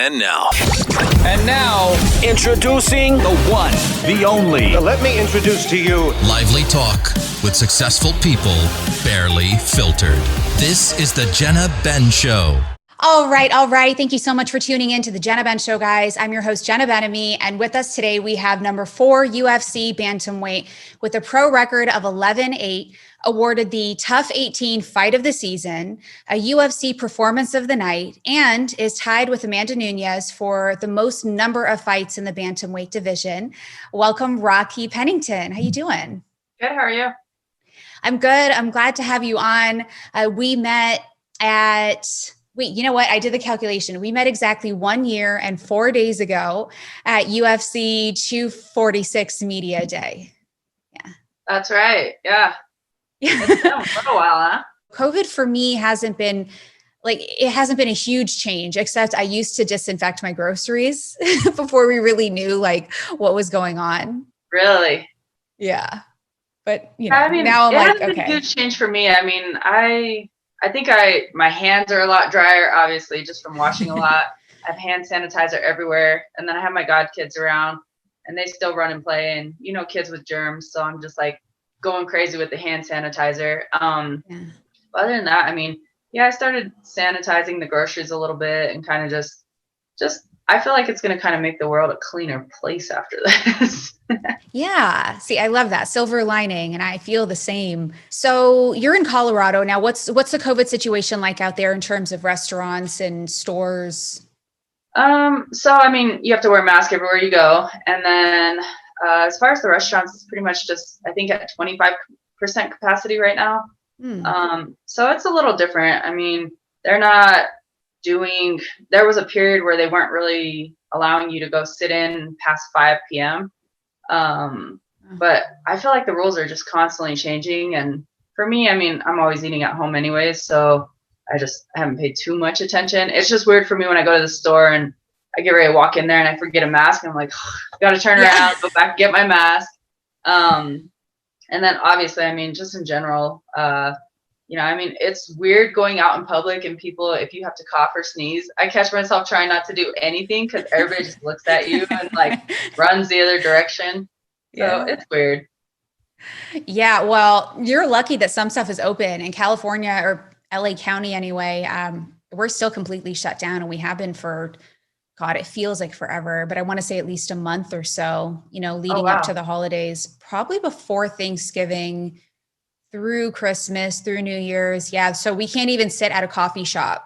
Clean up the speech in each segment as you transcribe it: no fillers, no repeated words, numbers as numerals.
And now, introducing the one, the only. Now let me introduce to you lively talk with successful people, barely filtered. This is the Jenna Ben Show. All right. Thank you so much for tuning in to the Jenna Ben Show, guys. I'm your host, Jenna Ben, and with us today, we have number 4 UFC Bantamweight with a pro record of 11-8, awarded the Tough 18 Fight of the Season, a UFC Performance of the Night, and is tied with Amanda Nunes for the most number of fights in the Bantamweight division. Welcome, Raquel Pennington. How you doing? Good. How are you? I'm good. I'm glad to have you on. We met at... Wait, you know what? I did the calculation. We met exactly 1 year and 4 days ago at UFC 246 Media Day. Yeah. That's right. Yeah. It's been a little while, huh? COVID for me hasn't been a huge change, except I used to disinfect my groceries before we really knew what was going on. Really? Yeah. But, now I'm it like, hasn't been okay. a huge change for me. I think my hands are a lot drier, obviously, just from washing a lot. I have hand sanitizer everywhere. And then I have my godkids around and they still run and play and, kids with germs. So I'm just going crazy with the hand sanitizer. Other than that, I started sanitizing the groceries a little bit and kind of just I feel like it's going to kind of make the world a cleaner place after this. Yeah. See, I love that silver lining, and I feel the same. So you're in Colorado now. What's the COVID situation like out there in terms of restaurants and stores? You have to wear a mask everywhere you go. And then as far as the restaurants, it's pretty much just, I think, at 25% capacity right now. So it's a little different. They're not there was a period where they weren't really allowing you to go sit in past 5 p.m. But I feel like the rules are just constantly changing. And for me, I'm always eating at home anyways. So I haven't paid too much attention. It's just weird for me when I go to the store and I get ready to walk in there and I forget a mask. And I'm like, got to turn around, go back, get my mask. And then obviously, just in general, it's weird going out in public and people, if you have to cough or sneeze, I catch myself trying not to do anything because everybody just looks at you and runs the other direction. So it's weird. Yeah. Well, you're lucky that some stuff is open in California or LA County anyway. We're still completely shut down, and we have been for, God, it feels like forever, but I want to say at least a month or so, leading up to the holidays, probably before Thanksgiving, through Christmas, through New Year's. Yeah. So we can't even sit at a coffee shop,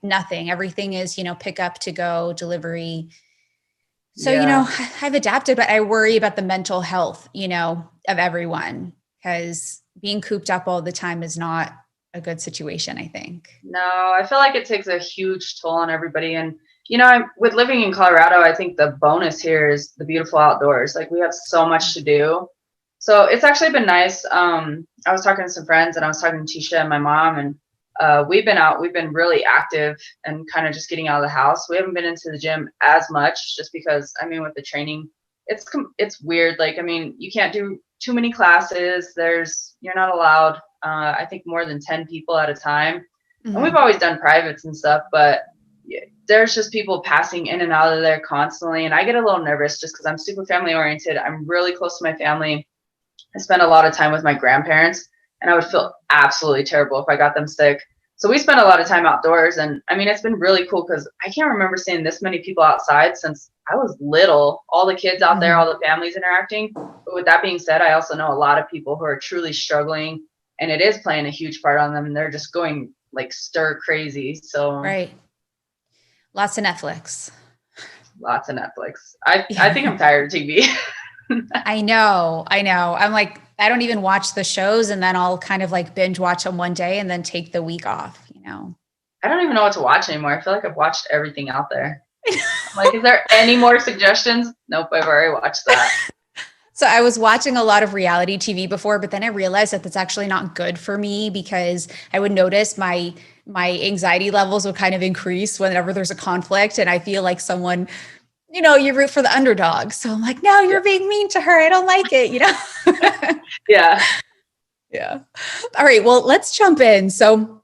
nothing. Everything is, pick up, to go, delivery. So, I've adapted, but I worry about the mental health, of everyone, because being cooped up all the time is not a good situation, I think. No, I feel like it takes a huge toll on everybody. And, with living in Colorado, I think the bonus here is the beautiful outdoors. We have so much to do. So it's actually been nice. I was talking to some friends and I was talking to Tecia and my mom, and we've been really active and kind of just getting out of the house. We haven't been into the gym as much just because, with the training, it's weird. You can't do too many classes. You're not allowed, I think, more than 10 people at a time. Mm-hmm. And we've always done privates and stuff, but there's just people passing in and out of there constantly. And I get a little nervous just because I'm super family oriented. I'm really close to my family. I spend a lot of time with my grandparents, and I would feel absolutely terrible if I got them sick. So we spend a lot of time outdoors, and it's been really cool because I can't remember seeing this many people outside since I was little. All the kids out there, all the families interacting. But with that being said, I also know a lot of people who are truly struggling, and it is playing a huge part on them, and they're just going stir crazy. So right, lots of Netflix. I think I'm tired of TV. I know. I'm I don't even watch the shows, and then I'll kind of binge watch them one day and then take the week off, I don't even know what to watch anymore. I feel like I've watched everything out there. Is there any more suggestions? Nope, I've already watched that. So I was watching a lot of reality TV before, but then I realized that that's actually not good for me because I would notice my anxiety levels would kind of increase whenever there's a conflict, and I feel like someone you root for the underdog. So I'm no, you're being mean to her. I don't like it, Yeah. Yeah. All right. Well, let's jump in. So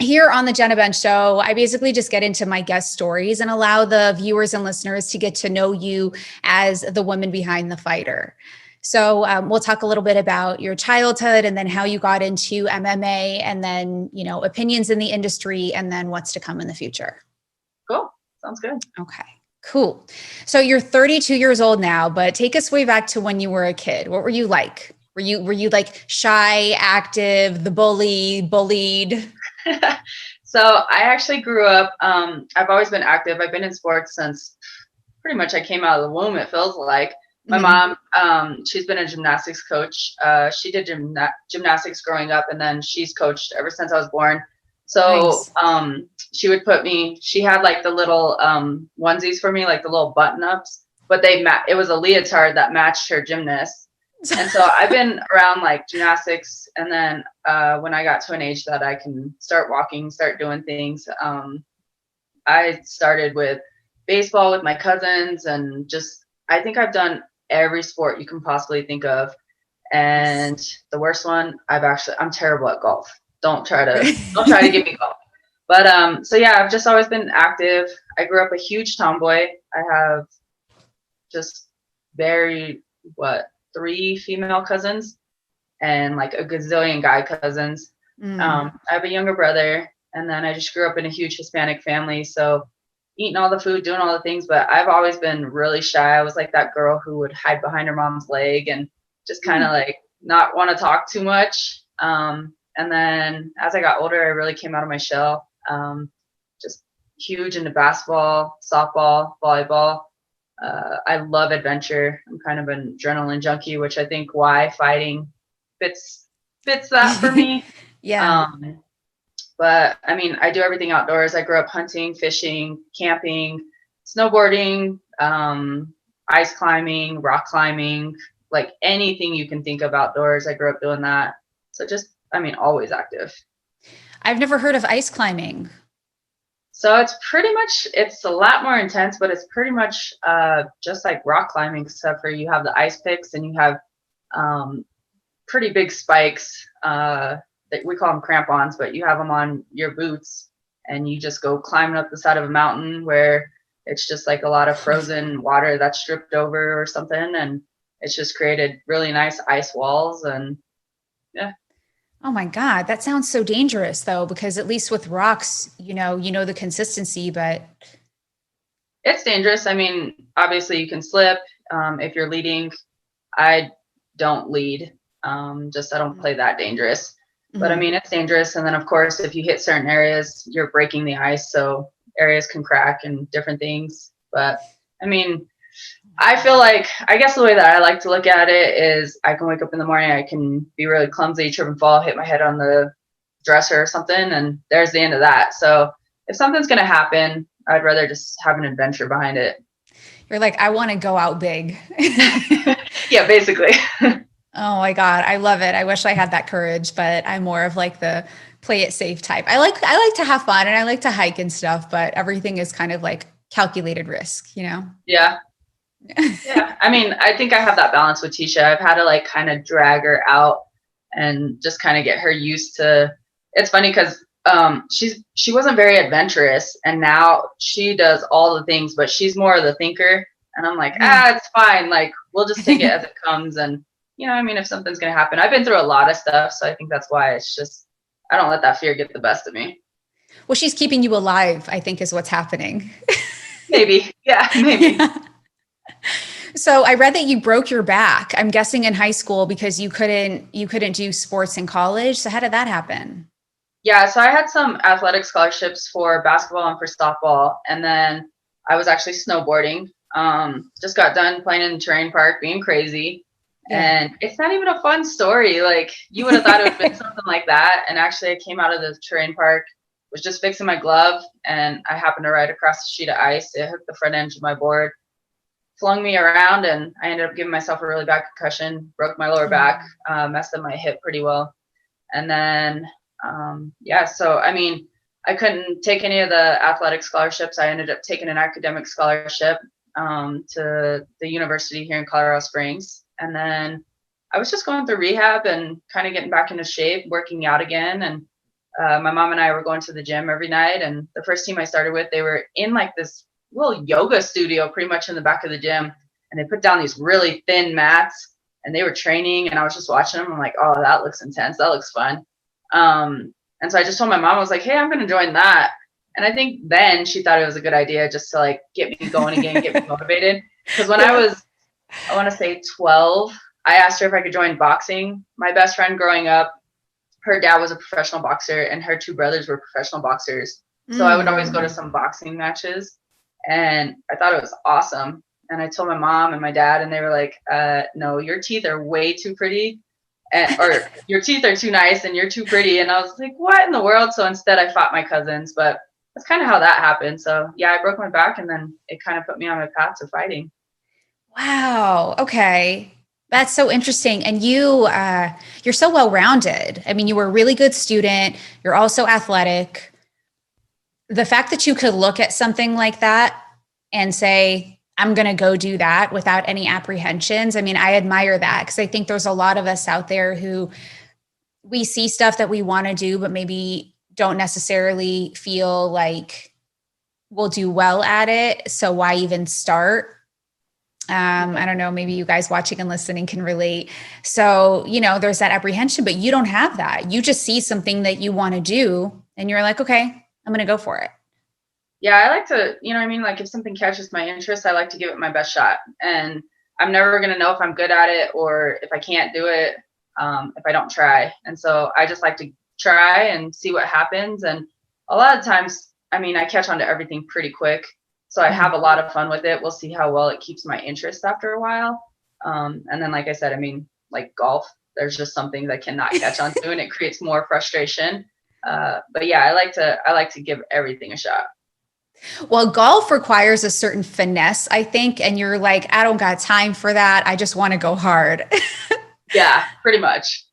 here on the Jenna Bench Show, I basically just get into my guest stories and allow the viewers and listeners to get to know you as the woman behind the fighter. So we'll talk a little bit about your childhood and then how you got into MMA and then, you know, opinions in the industry and then what's to come in the future. Cool. Sounds good. Okay, cool. So you're 32 years old now, but take us way back to when you were a kid. What were you like? Were you like shy, active, the bullied? So I actually grew up, I've always been active. I've been in sports since pretty much I came out of the womb, it feels like. My mom, she's been a gymnastics coach. She did gymnastics growing up, and then she's coached ever since I was born. So nice. She would put me, she had like the little onesies for me, like the little button ups, but it was a leotard that matched her gymnast. And so I've been around like gymnastics. And then when I got to an age that I can start walking, start doing things, I started with baseball with my cousins, and just, I think I've done every sport you can possibly think of. And the worst one, I'm terrible at golf. Don't try to give me golf. But so yeah, I've just always been active. I grew up a huge tomboy. I have just three female cousins and like a gazillion guy cousins. I have a younger brother, and then I just grew up in a huge Hispanic family. So eating all the food, doing all the things, but I've always been really shy. I was like that girl who would hide behind her mom's leg and just kind of like not want to talk too much. And then as I got older, I really came out of my shell. Just huge into basketball, softball, volleyball. I love adventure. I'm kind of an adrenaline junkie, which I think why fighting fits that for me. Yeah. But I mean, I do everything outdoors. I grew up hunting, fishing, camping, snowboarding, ice climbing, rock climbing, like anything you can think of outdoors. I grew up doing that. So just, I mean, always active. I've never heard of ice climbing. So it's a lot more intense, but it's pretty much just like rock climbing, except for you have the ice picks and you have pretty big spikes. That we call them crampons, but you have them on your boots and you just go climbing up the side of a mountain where it's just like a lot of frozen water that's stripped over or something. And it's just created really nice ice walls. And yeah. Oh my God, that sounds so dangerous though, because at least with rocks, you know the consistency, but it's dangerous. I mean, obviously you can slip if you're leading. I don't lead. I don't play that dangerous. But I mean, it's dangerous. And then of course, if you hit certain areas, you're breaking the ice. So areas can crack and different things. But I mean, I feel like, I guess the way that I like to look at it is I can wake up in the morning, I can be really clumsy, trip and fall, hit my head on the dresser or something. And there's the end of that. So if something's going to happen, I'd rather just have an adventure behind it. You're like, I want to go out big. Yeah, basically. Oh my God. I love it. I wish I had that courage, but I'm more of like the play it safe type. I like to have fun and I like to hike and stuff, but everything is kind of like calculated risk, you know? Yeah. Yeah. I mean, I think I have that balance with Tecia. I've had to like kind of drag her out and just kind of get her used to, it's funny because she wasn't very adventurous and now she does all the things, but she's more of the thinker. And I'm like, it's fine. Like, we'll just take it as it comes. And you know, I mean, if something's going to happen, I've been through a lot of stuff. So I think that's why it's just, I don't let that fear get the best of me. Well, she's keeping you alive, I think is what's happening. Maybe. Yeah, maybe. Yeah. So I read that you broke your back, I'm guessing in high school because you couldn't do sports in college. So how did that happen? Yeah. So I had some athletic scholarships for basketball and for softball. And then I was actually snowboarding. Just got done playing in the terrain park, being crazy. And it's not even a fun story. Like you would have thought it would have been something like that. And actually I came out of the terrain park, was just fixing my glove. And I happened to ride across the sheet of ice. It hooked the front edge of my board, flung me around. And I ended up giving myself a really bad concussion, broke my lower back, messed up my hip pretty well. And then, so, I mean, I couldn't take any of the athletic scholarships. I ended up taking an academic scholarship to the university here in Colorado Springs. And then I was just going through rehab and kind of getting back into shape, working out again. And my mom and I were going to the gym every night. And the first team I started with, they were in like this little yoga studio pretty much in the back of the gym. And they put down these really thin mats and they were training. And I was just watching them. I'm like, oh, that looks intense. That looks fun. And so I just told my mom, I was like, hey, I'm going to join that. And I think then she thought it was a good idea just to like get me going again, get me motivated. Because when I was, I want to say 12, I asked her if I could join boxing. My best friend growing up, her dad was a professional boxer and her two brothers were professional boxers. So I would always go to some boxing matches and I thought it was awesome. And I told my mom and my dad and they were like, no, your teeth are way too pretty. Or your teeth are too nice and you're too pretty. And I was like, what in the world? So instead I fought my cousins, but that's kind of how that happened. So yeah, I broke my back and then it kind of put me on my path to fighting. Wow. Okay. That's so interesting. And you're so well-rounded. I mean, you were a really good student. You're also athletic. The fact that you could look at something like that and say, I'm going to go do that without any apprehensions. I mean, I admire that because I think there's a lot of us out there who we see stuff that we want to do, but maybe don't necessarily feel like we'll do well at it. So why even start? I don't know, maybe you guys watching and listening can relate. So, there's that apprehension, but you don't have that. You just see something that you want to do and you're like, okay, I'm going to go for it. Yeah, I like to, like if something catches my interest, I like to give it my best shot. And I'm never going to know if I'm good at it or if I can't do it if I don't try. And so I just like to try and see what happens. And a lot of times, I catch on to everything pretty quick. So I have a lot of fun with it. We'll see how well it keeps my interest after a while. And then, like I said, like golf, there's just some things I cannot catch on to and it creates more frustration. But yeah, I like to give everything a shot. Well, golf requires a certain finesse, I think. And you're like, I don't got time for that. I just want to go hard. Yeah, pretty much.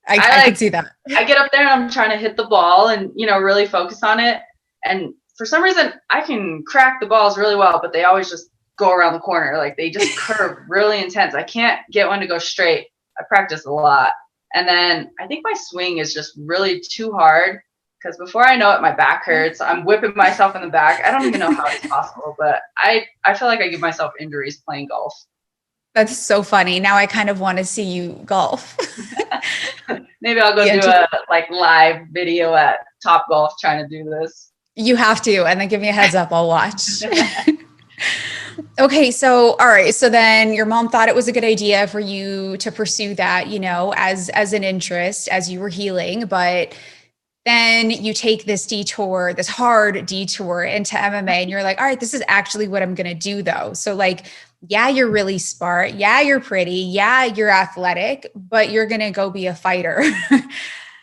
I can see that. I get up there and I'm trying to hit the ball and, really focus on it. And for some reason, I can crack the balls really well, but they always just go around the corner. Like they just curve really intense. I can't get one to go straight. I practice a lot. And then I think my swing is just really too hard because before I know it, my back hurts. I'm whipping myself in the back. I don't even know how it's possible, but I feel like I give myself injuries playing golf. That's so funny. Now I kind of want to see you golf. Maybe I'll go do a live video at Top Golf trying to do this. You have to, and then give me a heads up. I'll watch. Okay. So, all right. So then your mom thought it was a good idea for you to pursue that, as an interest as you were healing, but then you take this detour, this hard detour into MMA and you're like, all right, this is actually what I'm going to do though. So yeah, you're really smart. Yeah, you're pretty. Yeah, you're athletic, but you're going to go be a fighter.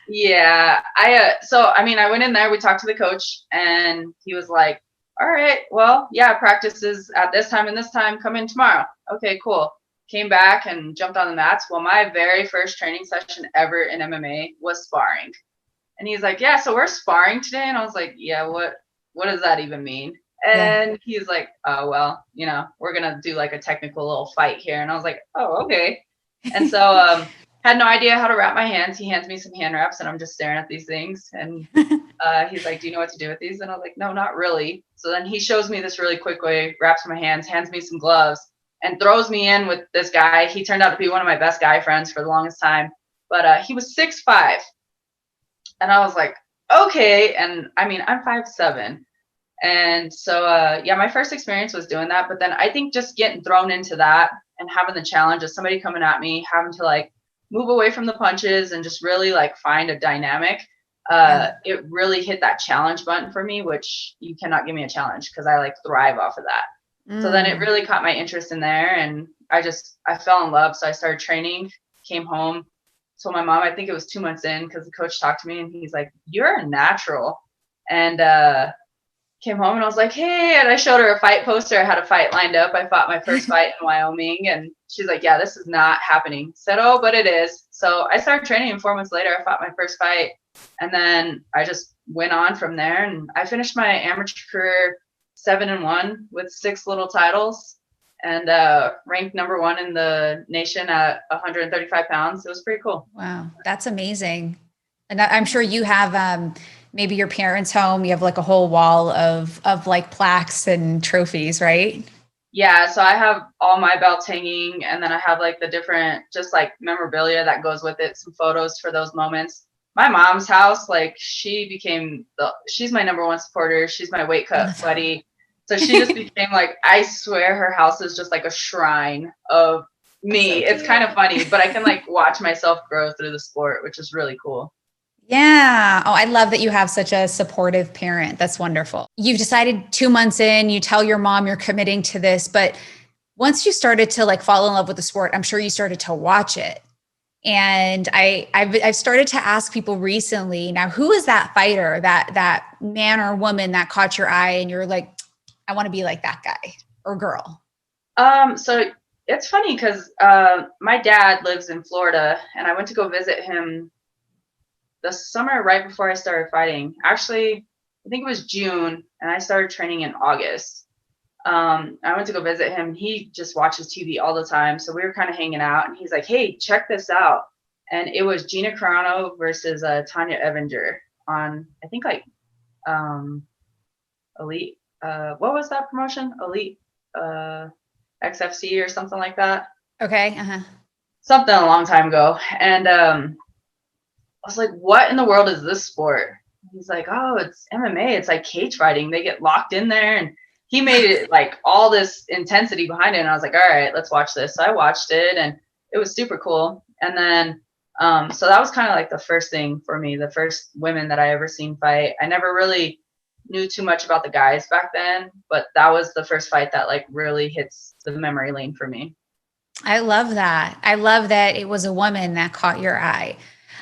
Yeah. I went in there, we talked to the coach and he was like, all right, well, yeah, practice is at this time and this time, come in tomorrow. Okay, cool. Came back and jumped on the mats. Well, my very first training session ever in MMA was sparring. And he's like, yeah, so we're sparring today. And I was like, yeah, what does that even mean? And he's like, oh, well, we're going to do like a technical little fight here. And I was like, oh, okay. And so had no idea how to wrap my hands. He hands me some hand wraps and I'm just staring at these things. And he's like, do you know what to do with these? And I was like, no, not really. So then he shows me this really quick way, wraps my hands, hands me some gloves and throws me in with this guy. He turned out to be one of my best guy friends for the longest time, but he was 6'5". And I was like, okay. And I'm 5'7". And so, my first experience was doing that. But then I think just getting thrown into that and having the challenge of somebody coming at me, having to move away from the punches and just really find a dynamic. It really hit that challenge button for me, which you cannot give me a challenge because I thrive off of that. So then it really caught my interest in there and I fell in love. So I started training, came home, told my mom, I think it was 2 months in because the coach talked to me and he's like, you're a natural. And came home and I was like, hey, and I showed her a fight poster. I had a fight lined up. I fought my first fight in Wyoming and she's like, yeah, this is not happening. Said, oh, but it is. So I started training and 4 months later, I fought my first fight. And then I just went on from there and I finished my amateur career 7-1 with 6 little titles and ranked number 1 in the nation at 135 pounds. It was pretty cool. Wow. That's amazing. And I'm sure you have maybe your parents' home, you have like a whole wall of like plaques and trophies, right? Yeah, so I have all my belts hanging, and then I have like the different, just like memorabilia that goes with it, some photos for those moments. My mom's house, like she's my number one supporter. She's my weight cut buddy. So she just became like, I swear her house is just like a shrine of me. It's kind of funny, but I can like watch myself grow through the sport, which is really cool. Yeah. Oh, I love that you have such a supportive parent. That's wonderful. You've decided 2 months in, you tell your mom you're committing to this, but once you started to like fall in love with the sport, I'm sure you started to watch it. And I've started to ask people recently, now, who is that fighter, that man or woman that caught your eye and you're like, I want to be like that guy or girl? So it's funny because my dad lives in Florida, and I went to go visit him the summer right before I started fighting. Actually, I think it was June, and I started training in August. I went to go visit him. He just watches TV all the time. So we were kind of hanging out, and he's like, hey, check this out. And it was Gina Carano versus Tonya Evinger on, I think, like Elite. What was that promotion? Elite XFC or something like that. Okay. Something a long time ago. And I was like, what in the world is this sport? He's like, oh, it's MMA. It's like cage fighting. They get locked in there. And he made it like all this intensity behind it. And I was like, all right, let's watch this. So I watched it, and it was super cool. And then, so that was kind of like the first thing for me, the first women that I ever seen fight. I never really knew too much about the guys back then, but that was the first fight that like really hits the memory lane for me. I love that. I love that it was a woman that caught your eye.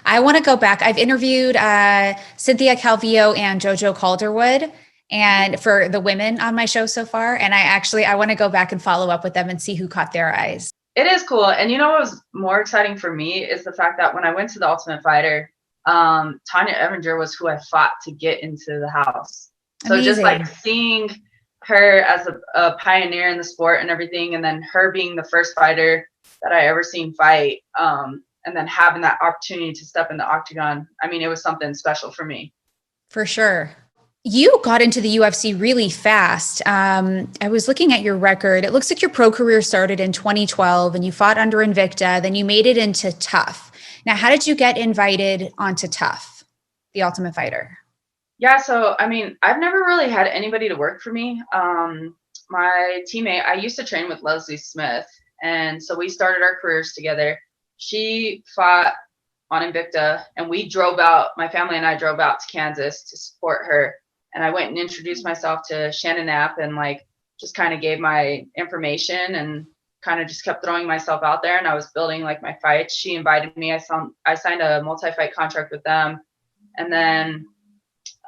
I want to go back. I've interviewed Cynthia Calvillo and JoJo Calderwood, and for the women on my show so far. And I want to go back and follow up with them and see who caught their eyes. It is cool. And you know what was more exciting for me is the fact that when I went to the Ultimate Fighter, Tonya Evinger was who I fought to get into the house. So Amazing. Just like seeing her as a pioneer in the sport and everything, and then her being the first fighter that I ever seen fight, and then having that opportunity to step in the octagon, I mean, it was something special for me. For sure. You got into the UFC really fast. I was looking at your record. It looks like your pro career started in 2012 and you fought under Invicta. Then you made it into Tough. Now, how did you get invited onto Tough, the Ultimate Fighter? Yeah, so, I mean, I've never really had anybody to work for me. My teammate, I used to train with Leslie Smith, and so we started our careers together. She fought on Invicta, and my family and I drove out to Kansas to support her. And I went and introduced myself to Shannon Knapp and like just kind of gave my information and kind of just kept throwing myself out there. And I was building like my fights. She invited me. I signed a multi-fight contract with them. And then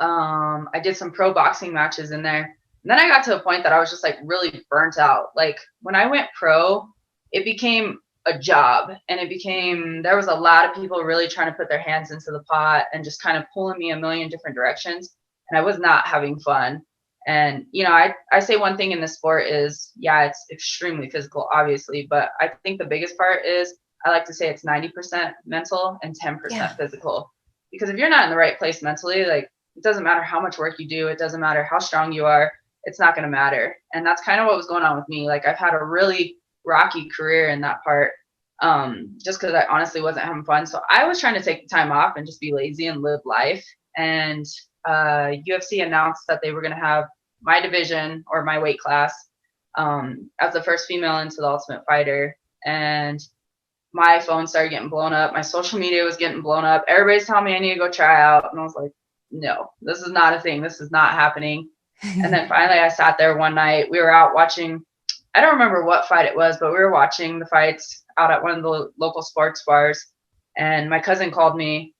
I did some pro boxing matches in there. And then I got to a point that I was just like really burnt out. Like when I went pro, it became a job, and there was a lot of people really trying to put their hands into the pot and just kind of pulling me a million different directions. And I was not having fun. And, you know, I say one thing in the sport is, yeah, it's extremely physical, obviously, but I think the biggest part is I like to say it's 90% mental and 10% physical. Because if you're not in the right place mentally, like it doesn't matter how much work you do. It doesn't matter how strong you are. It's not going to matter. And that's kind of what was going on with me. Like I've had a really rocky career in that part, just because I honestly wasn't having fun. So I was trying to take the time off and just be lazy and live life. And UFC announced that they were going to have my division or my weight class as the first female into the Ultimate Fighter. And my phone started getting blown up. My social media was getting blown up. Everybody's telling me I need to go try out. And I was like, no, this is not a thing. This is not happening. And then finally I sat there one night. We were out watching, I don't remember what fight it was, but we were watching the fights out at one of the local sports bars. And my cousin called me.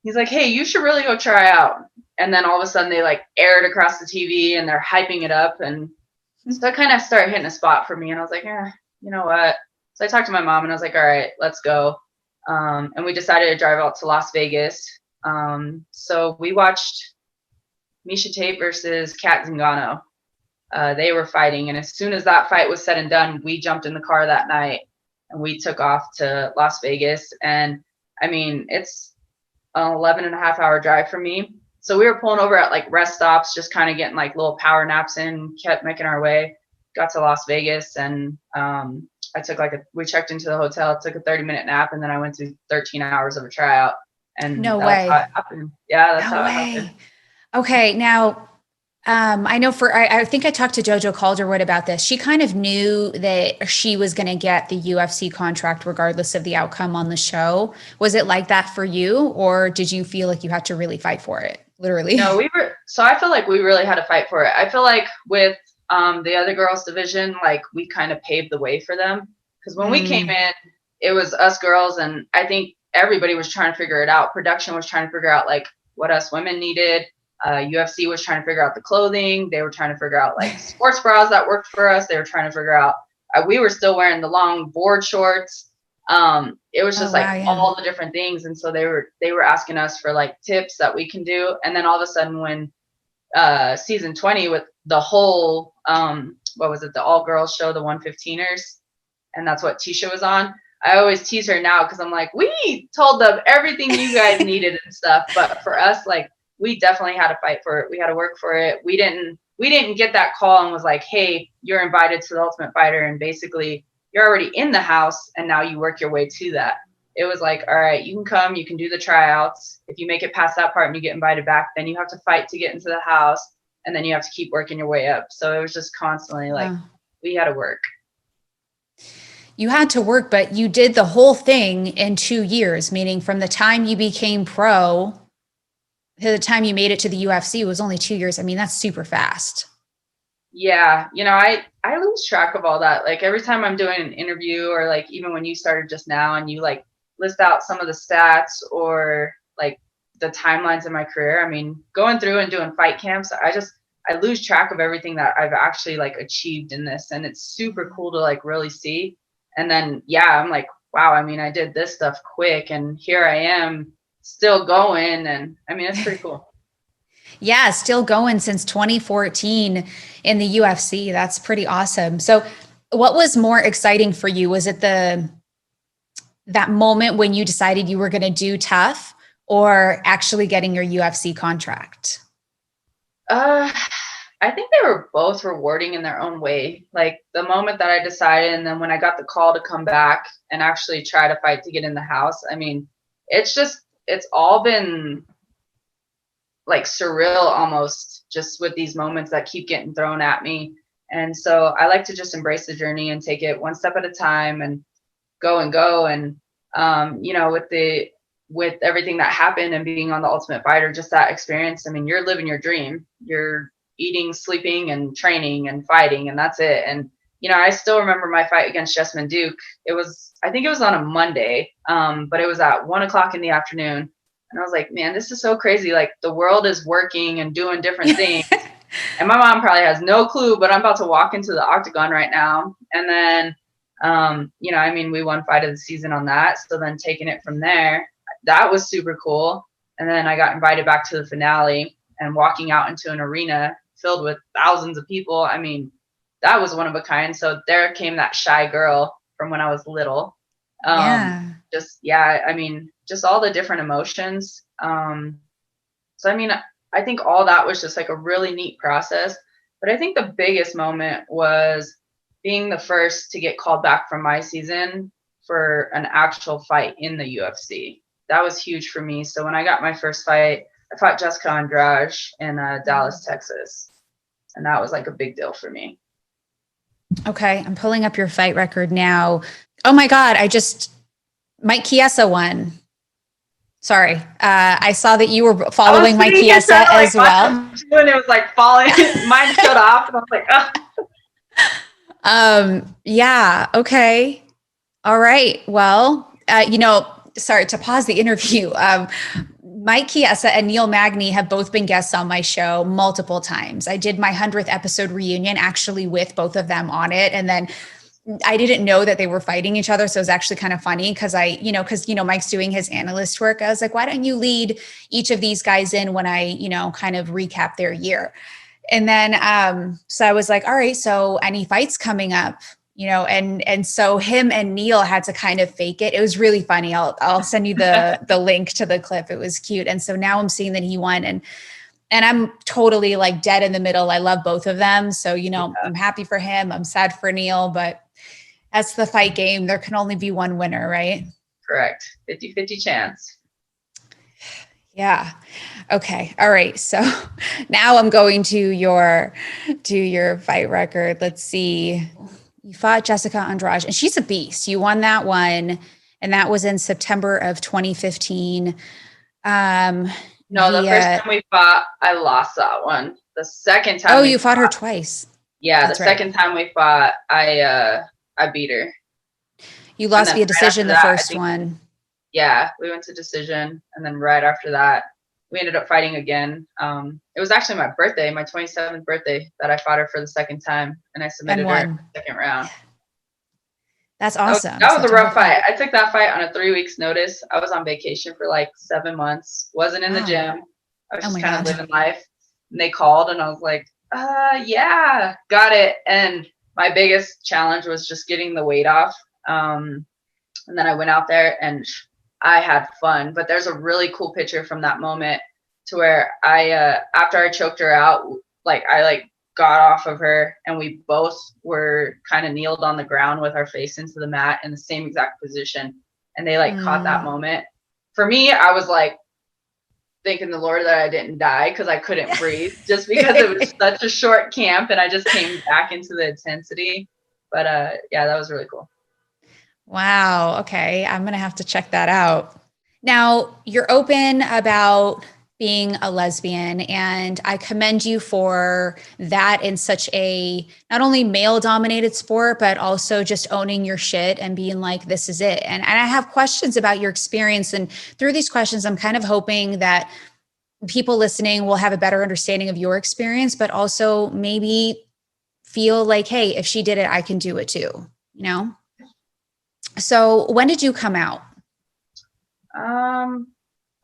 He's like, hey, you should really go try out. And then all of a sudden they like aired across the TV and they're hyping it up. And so it kind of started hitting a spot for me. And I was like, you know what? So I talked to my mom and I was like, all right, let's go. And we decided to drive out to Las Vegas. So we watched Miesha Tate versus Kat Zingano. They were fighting. And as soon as that fight was said and done, we jumped in the car that night and we took off to Las Vegas. And I mean, it's an 11.5 hour drive from me. So we were pulling over at like rest stops, just kind of getting like little power naps in, kept making our way, got to Las Vegas, and I took we checked into the hotel, took a 30-minute nap, and then I went to 13 hours of a tryout. And No that's way. how it happened. Yeah, that's No how it way. happened. Okay. Now, I know I think I talked to Jojo Calderwood about this. She kind of knew that she was going to get the UFC contract regardless of the outcome on the show. Was it like that for you, or did you feel like you had to really fight for it? Literally. No, so I feel like we really had to fight for it. I feel like with the other girls division, like we kind of paved the way for them. Because when we came in, it was us girls, and I think everybody was trying to figure it out. Production was trying to figure out like what us women needed. UFC was trying to figure out the clothing. They were trying to figure out like sports bras that worked for us. They were trying to figure out, we were still wearing the long board shorts. It was just all the different things. And so they were asking us for like tips that we can do. And then all of a sudden when season 20 with the whole, what was it? The all girls show, the 115ers. And that's what Tecia was on. I always tease her now because I'm like, we told them everything you guys needed and stuff. But for us, like, we definitely had to fight for it. We had to work for it. We didn't get that call and was like, hey, you're invited to the Ultimate Fighter, and basically you're already in the house and now you work your way to that. It was like, all right, you can come, you can do the tryouts. If you make it past that part and you get invited back, then you have to fight to get into the house, and then you have to keep working your way up. So it was just constantly like, we had to work. You had to work, but you did the whole thing in 2 years, meaning from the time you became pro to the time you made it to the UFC was only 2 years. I mean, that's super fast. Yeah. I lose track of all that. Like every time I'm doing an interview, or like even when you started just now and you like list out some of the stats or like the timelines in my career, I mean, going through and doing fight camps, I lose track of everything that I've actually like achieved in this. And it's super cool to like really see. And then, yeah, I'm like, wow, I mean, I did this stuff quick and here I am still going. And I mean, it's pretty cool. Yeah, still going since 2014 in the UFC. That's pretty awesome. So what was more exciting for you? Was it that moment when you decided you were going to do tough, or actually getting your UFC contract? I think they were both rewarding in their own way. Like the moment that I decided, and then when I got the call to come back and actually try to fight to get in the house, I mean, it's all been like surreal almost, just with these moments that keep getting thrown at me. And so I like to just embrace the journey and take it one step at a time and go. And, with everything that happened and being on the Ultimate Fighter, just that experience, I mean, you're living your dream. You're eating, sleeping, and training and fighting, and that's it. And, I still remember my fight against Jessamine Duke. I think it was on a Monday, but it was at 1:00 in the afternoon. And I was like, man, this is so crazy. Like the world is working and doing different things. And my mom probably has no clue, but I'm about to walk into the octagon right now. And then, we won fight of the season on that. So then taking it from there, that was super cool. And then I got invited back to the finale, and walking out into an arena filled with thousands of people. I mean, that was one of a kind. So there came that shy girl from when I was little. Just all the different emotions. I think all that was just like a really neat process. But I think the biggest moment was being the first to get called back from my season for an actual fight in the UFC. That was huge for me. So when I got my first fight, I fought Jessica Andrade in Dallas, Texas. And that was like a big deal for me. Okay. I'm pulling up your fight record now. Oh my God. Mike Chiesa won. Sorry. I saw that you were following Mike Chiesa as well. And it was like falling. Mine shut off. And I was like, oh. Yeah. Okay. All right. Well, sorry to pause the interview. Mike Chiesa and Neil Magny have both been guests on my show multiple times. I did my 100th episode reunion actually with both of them on it. And then I didn't know that they were fighting each other. So it was actually kind of funny because Mike's doing his analyst work. I was like, why don't you lead each of these guys in when I, kind of recap their year? And then, so I was like, all right, so any fights coming up? you know, and so him and Neil had to kind of fake it. It was really funny. I'll send you the link to the clip. It was cute. And so now I'm seeing that he won, and I'm totally like dead in the middle. I love both of them. So, you know, I'm happy for him. I'm sad for Neil, but that's the fight game. There can only be one winner, right? Correct. 50-50 chance. Yeah. Okay. All right. So now I'm going to your fight record. Let's see. You fought Jessica Andrade, and she's a beast. You won that one, and that was in September of 2015. No, the first time we fought, I lost that one. The second time. Oh, you fought her twice. Yeah, the second time we fought, I beat her. You lost via decision the first one. Yeah, we went to decision, and then right after that, we ended up fighting again. It was actually my birthday, my 27th birthday, that I fought her for the second time, and I submitted her in the second round. That's awesome. That was a rough fight. I took that fight on a 3 weeks notice. I was on vacation for like 7 months. Wasn't in the gym. I was just kind of living life. And they called, and I was like, yeah, got it. And my biggest challenge was just getting the weight off. And then I went out there and I had fun. But there's a really cool picture from that moment to where I, after I choked her out, I got off of her, and we both were kind of kneeled on the ground with our face into the mat in the same exact position. And they caught that moment. For me, I was like thanking the Lord that I didn't die, because I couldn't breathe, just because it was such a short camp and I just came back into the intensity. But yeah, that was really cool. Wow. Okay. I'm going to have to check that out. Now, you're open about being a lesbian, and I commend you for that in such a not only male dominated sport, but also just owning your shit and being like, this is it. And I have questions about your experience. And through these questions, I'm kind of hoping that people listening will have a better understanding of your experience, but also maybe feel like, hey, if she did it, I can do it too, you know? So when did you come out?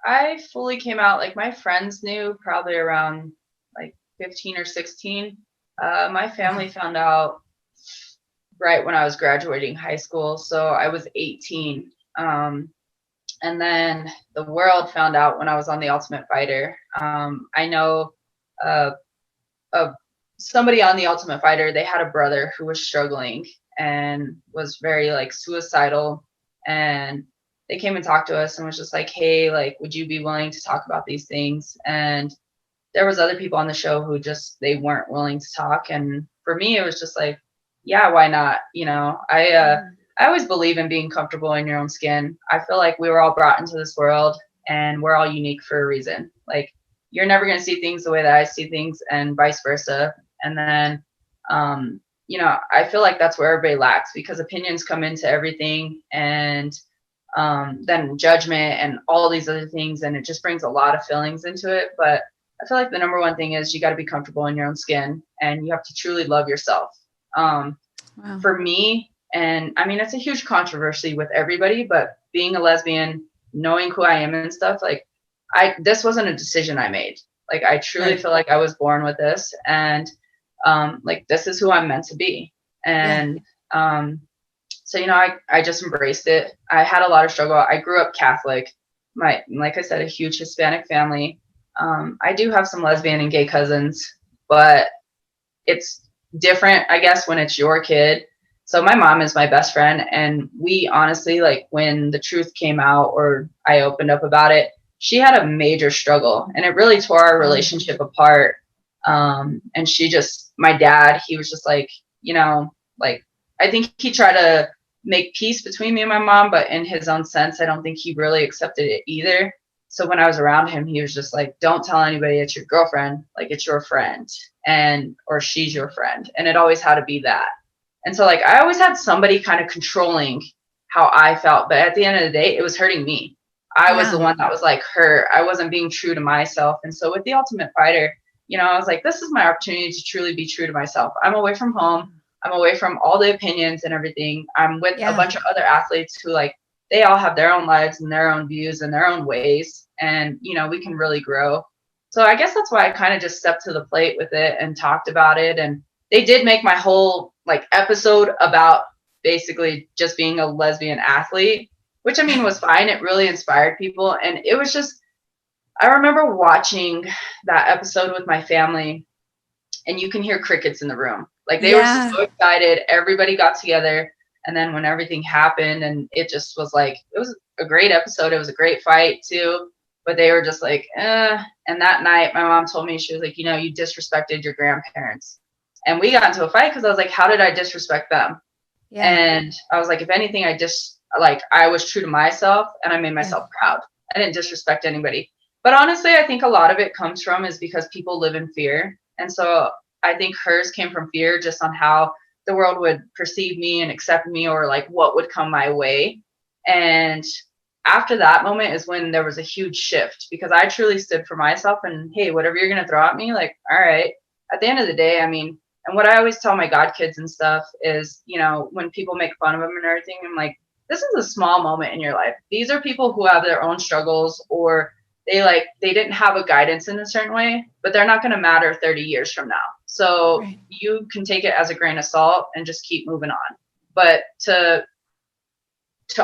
I fully came out, like my friends knew probably around like 15 or 16. My family found out right when I was graduating high school. So I was 18. And then the world found out when I was on The Ultimate Fighter. I know somebody on The Ultimate Fighter, they had a brother who was struggling and was very suicidal, and they came and talked to us and was just like, hey, would you be willing to talk about these things? And there was other people on the show who they weren't willing to talk. And for me, it was just like, yeah, why not? You know, I always believe in being comfortable in your own skin. I feel like we were all brought into this world, and we're all unique for a reason. Like, you're never going to see things the way that I see things, and vice versa. And then, I feel like that's where everybody lacks, because opinions come into everything, and then judgment and all these other things, and it just brings a lot of feelings into it. But I feel like the number one thing is you got to be comfortable in your own skin, and you have to truly love yourself. Wow. For me, and I mean, it's a huge controversy with everybody, but being a lesbian, knowing who I am and stuff, this wasn't a decision I made. Like, I truly feel like I was born with this, and this is who I'm meant to be. And so, I just embraced it. I had a lot of struggle. I grew up Catholic. Like I said, a huge Hispanic family. I do have some lesbian and gay cousins, but it's different, I guess, when it's your kid. So my mom is my best friend, and we honestly, when the truth came out or I opened up about it, she had a major struggle, and it really tore our relationship apart. And my dad, he was just I think he tried to make peace between me and my mom, but in his own sense, I don't think he really accepted it either. So when I was around him, he was just like, don't tell anybody it's your girlfriend, it's your friend, or she's your friend. And it always had to be that. And so I always had somebody kind of controlling how I felt, but at the end of the day, it was hurting me. I was the one that was hurt. I wasn't being true to myself. And so with The Ultimate Fighter, I was like, this is my opportunity to truly be true to myself. I'm away from home. I'm away from all the opinions and everything. I'm with a bunch of other athletes who they all have their own lives and their own views and their own ways. And, we can really grow. So I guess that's why I kind of just stepped to the plate with it and talked about it. And they did make my whole like episode about basically just being a lesbian athlete, which I mean was fine. It really inspired people. And it was just, I remember watching that episode with my family, and you can hear crickets in the room. Like they were so excited. Everybody got together. And then when everything happened, and it just was like, it was a great episode. It was a great fight too. But they were just like, eh. And that night, my mom told me, she was like, you know, you disrespected your grandparents. And we got into a fight because I was like, how did I disrespect them? Yeah. And I was like, if anything, I was true to myself and I made myself proud. I didn't disrespect anybody. But honestly, I think a lot of it comes from is because people live in fear. And so I think hers came from fear just on how the world would perceive me and accept me, or like what would come my way. And after that moment is when there was a huge shift, because I truly stood for myself and, hey, whatever you're going to throw at me, like, all right. At the end of the day, I mean, and what I always tell my god kids and stuff is, you know, when people make fun of them and everything, I'm like, this is a small moment in your life. These are people who have their own struggles, or they didn't have a guidance in a certain way, but they're not going to matter 30 years from now. So you can take it as a grain of salt and just keep moving on. But to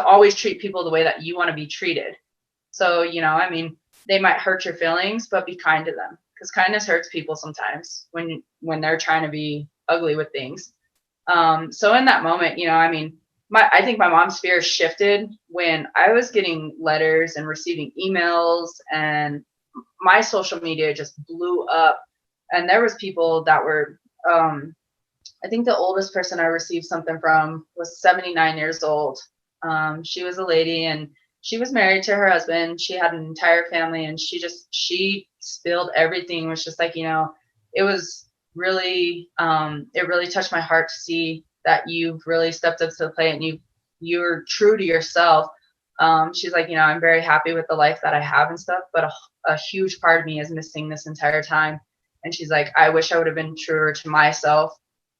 always treat people the way that you want to be treated. So, you know, I mean, they might hurt your feelings, but be kind to them, because kindness hurts people sometimes when they're trying to be ugly with things. So in that moment, you know, I mean, I think my mom's fear shifted when I was getting letters and receiving emails, and my social media just blew up. And there was people that were, I think the oldest person I received something from was 79 years old. She was a lady, and she was married to her husband. She had an entire family, and she spilled everything. It was just like, you know, it was really, it really touched my heart to see that you've really stepped up to the plate and you're true to yourself. She's like, you know, I'm very happy with the life that I have and stuff, but a huge part of me is missing this entire time. And she's like, I wish I would have been truer to myself.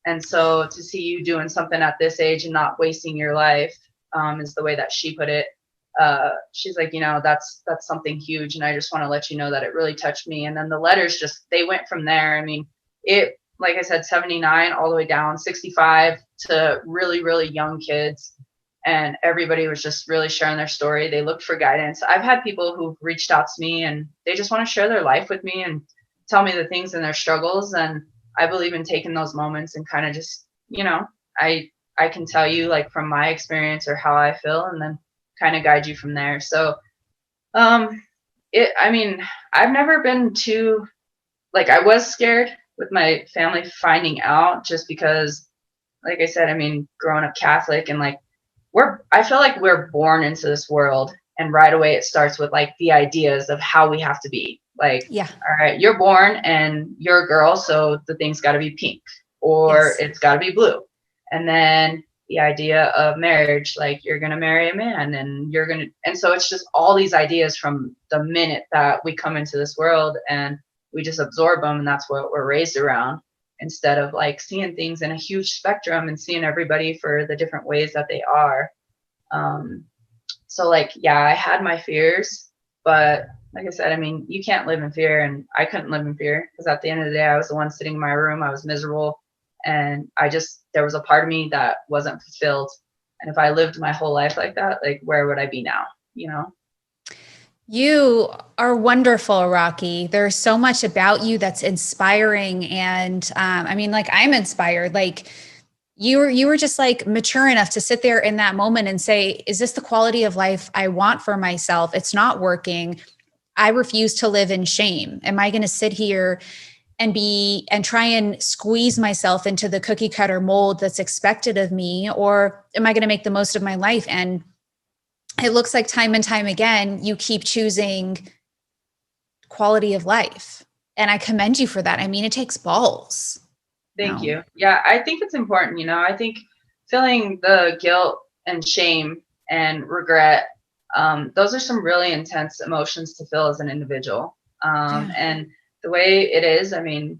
And so to see you doing something at this age and not wasting your life, is the way that she put it. She's like, you know, that's something huge. And I just want to let you know that it really touched me. And then the letters they went from there. I mean, it, like I said, 79 all the way down, 65 to really, really young kids. And everybody was just really sharing their story. They looked for guidance. I've had people who've reached out to me and they just want to share their life with me and tell me the things and their struggles. And I believe in taking those moments and kind of just, you know, I can tell you like from my experience or how I feel, and then kind of guide you from there. So, I mean, I've never been too, like, I was scared with my family finding out, just because, like I said, I mean, growing up Catholic, and like, I feel like we're born into this world, and right away it starts with like the ideas of how we have to be. Like, all right, you're born and you're a girl, so the thing's got to be pink, or it's got to be blue. And then the idea of marriage, like you're going to marry a man and so it's just all these ideas from the minute that we come into this world, and we just absorb them, and that's what we're raised around, instead of like seeing things in a huge spectrum and seeing everybody for the different ways that they are. So like, yeah, I had my fears, but like I said, I mean, you can't live in fear, and I couldn't live in fear, because at the end of the day, I was the one sitting in my room. I was miserable, and there was a part of me that wasn't fulfilled. And if I lived my whole life like that, like, where would I be now? You know? You are wonderful, Rocky. There's so much about you that's inspiring. And I mean, like, I'm inspired. Like, you were just like mature enough to sit there in that moment and say, is this the quality of life I want for myself? It's not working. I refuse to live in shame. Am I going to sit here and try and squeeze myself into the cookie cutter mold that's expected of me? Or am I going to make the most of my life? And it looks like time and time again, you keep choosing quality of life. And I commend you for that. I mean, it takes balls. Thank you. Yeah, I think it's important. You know, I think feeling the guilt and shame and regret, those are some really intense emotions to feel as an individual. And the way it is, I mean,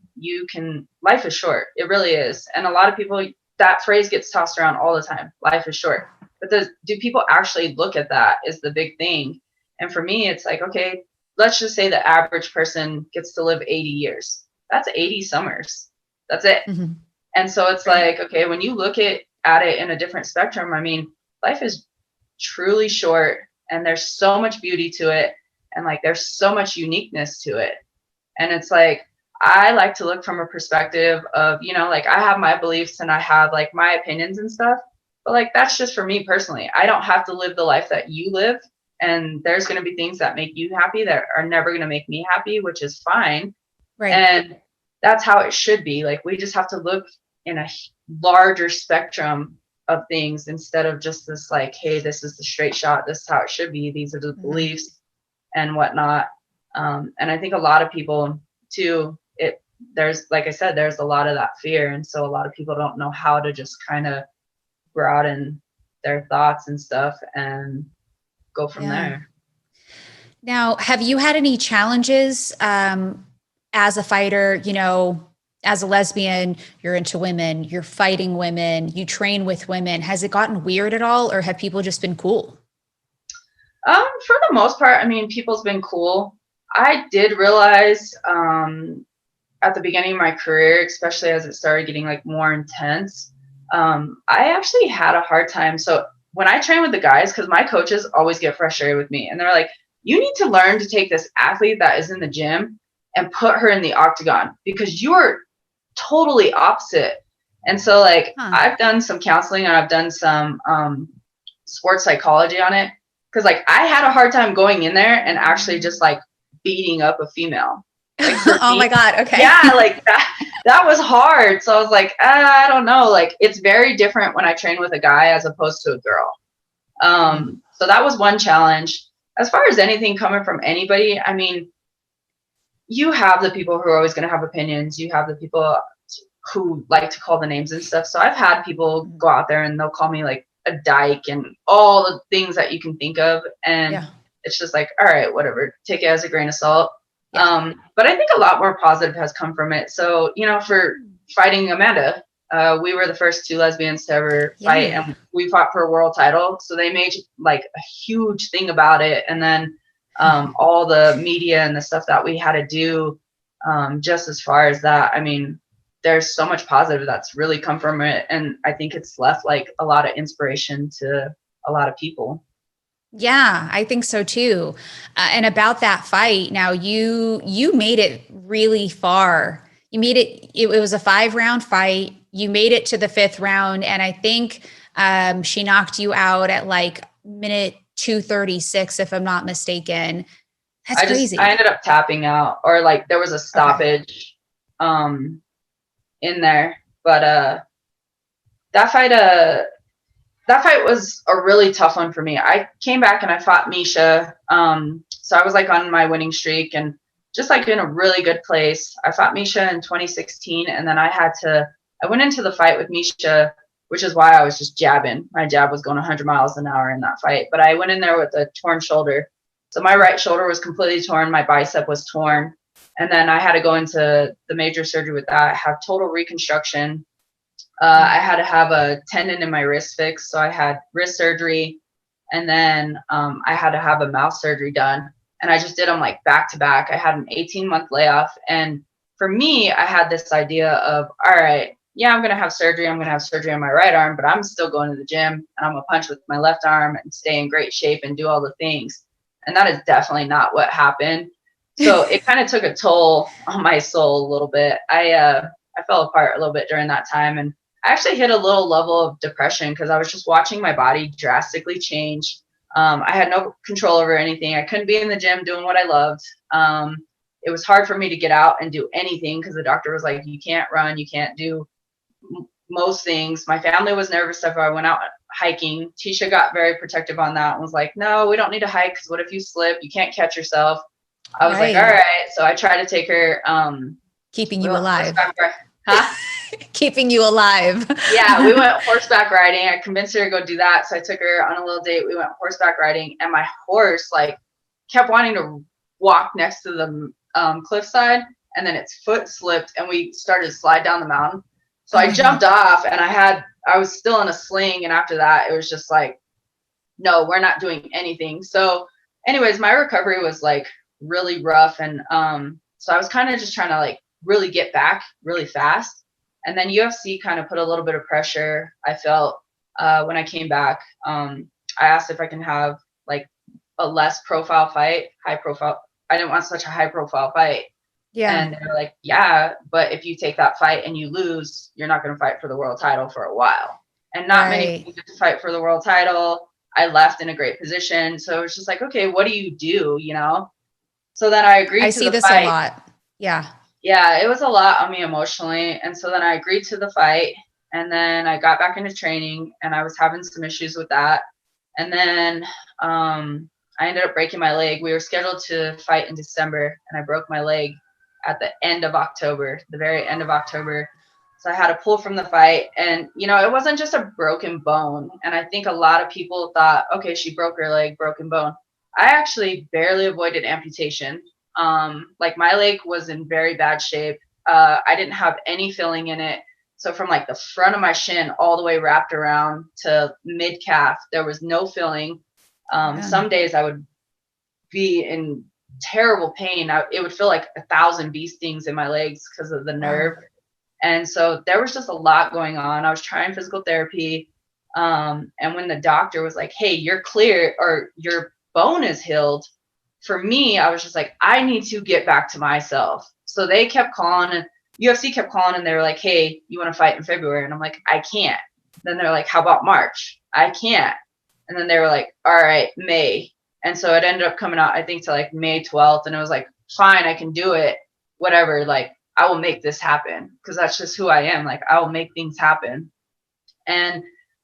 life is short. It really is. And a lot of people, that phrase gets tossed around all the time. Life is short. But do people actually look at that is the big thing. And for me, it's like, okay, let's just say the average person gets to live 80 years. That's 80 summers. That's it. Mm-hmm. And so it's like, okay, when you look at it in a different spectrum, I mean, life is truly short and there's so much beauty to it. And like, there's so much uniqueness to it. And it's like, I like to look from a perspective of, you know, like I have my beliefs and I have like my opinions and stuff, but like, that's just for me personally. I don't have to live the life that you live. And there's going to be things that make you happy that are never going to make me happy, which is fine. Right. And that's how it should be. Like, we just have to look in a larger spectrum of things instead of just this, like, hey, this is the straight shot. This is how it should be. These are the beliefs and whatnot. And I think a lot of people too, there's, like I said, there's a lot of that fear. And so a lot of people don't know how to just kind of broaden their thoughts and stuff and go from there. Now, have you had any challenges as a fighter? You know, as a lesbian, you're into women, you're fighting women, you train with women. Has it gotten weird at all, or have people just been cool? For the most part, I mean, people's been cool. I did realize at the beginning of my career, especially as it started getting like more intense, I actually had a hard time. So when I train with the guys, because my coaches always get frustrated with me and they're like, you need to learn to take this athlete that is in the gym and put her in the octagon because you're totally opposite. And so like, I've done some counseling and I've done some sports psychology on it. Cause like I had a hard time going in there and actually just like beating up a female. Like, oh my God. Okay. Yeah. Like that was hard. So I was like, I don't know. Like, it's very different when I train with a guy as opposed to a girl. So that was one challenge. As far as anything coming from anybody, I mean, you have the people who are always going to have opinions. You have the people who like to call the names and stuff. So I've had people go out there and they'll call me like a dyke and all the things that you can think of. And it's just like, all right, whatever, take it as a grain of salt. But I think a lot more positive has come from it. So, you know, for fighting Amanda, we were the first two lesbians to ever fight and we fought for a world title. So they made like a huge thing about it. And then all the media and the stuff that we had to do just as far as that, I mean, there's so much positive that's really come from it. And I think it's left like a lot of inspiration to a lot of people. Yeah, I think so too. And about that fight, now you made it really far. You made it, it was a 5-round fight. You made it to the 5th round. And I think she knocked you out at like minute 2:36, if I'm not mistaken. That's crazy. I ended up tapping out, or like there was a stoppage in there. But that fight was a really tough one for me. I came back and I fought Misha. So I was like on my winning streak and just like in a really good place. I fought Misha in 2016 and then I went into the fight with Misha, which is why I was just jabbing. My jab was going 100 miles an hour in that fight, but I went in there with a torn shoulder. So my right shoulder was completely torn. My bicep was torn. And then I had to go into the major surgery with that. I have total reconstruction. I had to have a tendon in my wrist fixed. So I had wrist surgery and then I had to have a mouth surgery done. And I just did them like back to back. I had an 18-month layoff. And for me, I had this idea of, all right, yeah, I'm going to have surgery. I'm going to have surgery on my right arm, but I'm still going to the gym and I'm going to punch with my left arm and stay in great shape and do all the things. And that is definitely not what happened. So it kind of took a toll on my soul a little bit. I fell apart a little bit during that time. And I actually hit a little level of depression because I was just watching my body drastically change. I had no control over anything. I couldn't be in the gym doing what I loved. It was hard for me to get out and do anything because the doctor was like, you can't run, you can't do most things. My family was nervous if I went out hiking. Tecia got very protective on that and was like, no, we don't need to hike because what if you slip? You can't catch yourself. I was like, all right. So I tried to take her. Keeping you alive. Huh? Keeping you alive. Yeah, we went horseback riding. I convinced her to go do that. So I took her on a little date. We went horseback riding and my horse like kept wanting to walk next to the cliffside and then its foot slipped and we started to slide down the mountain. So I jumped off and I was still in a sling. And after that, it was just like, no, we're not doing anything. So anyways, my recovery was like really rough. And so I was kind of just trying to like really get back really fast. And then UFC kind of put a little bit of pressure. I felt when I came back, I asked if I can have like a less profile fight, high profile. I didn't want such a high profile fight. Yeah. And they're like, yeah, but if you take that fight and you lose, you're not going to fight for the world title for a while. And not many people get to fight for the world title. I left in a great position. So it's just like, okay, what do you do? You know? So then I agreed to the fight. I see this a lot. Yeah. Yeah, it was a lot on me emotionally. And so then I agreed to the fight. And then I got back into training and I was having some issues with that. And then I ended up breaking my leg. We were scheduled to fight in December and I broke my leg at the end of October, the very end of October. So I had to pull from the fight. And, you know, it wasn't just a broken bone. And I think a lot of people thought, okay, she broke her leg, broken bone. I actually barely avoided amputation. Like my leg was in very bad shape. I didn't have any filling in it. So from like the front of my shin all the way wrapped around to mid calf, there was no filling. Some days I would be in terrible pain. It would feel like 1,000 bee stings in my legs because of the nerve. And so there was just a lot going on. I was trying physical therapy. And when the doctor was like, hey, you're clear, or your bone is healed, for me, I was just like, I need to get back to myself. So they kept calling, and UFC kept calling, and they were like, hey, you want to fight in February? And I'm like, I can't. Then they're like, how about March? I can't. And then they were like, all right, May. And so it ended up coming out, I think, to like May 12th. And it was like, fine, I can do it. Whatever. Like, I will make this happen, because that's just who I am. Like, I will make things happen. And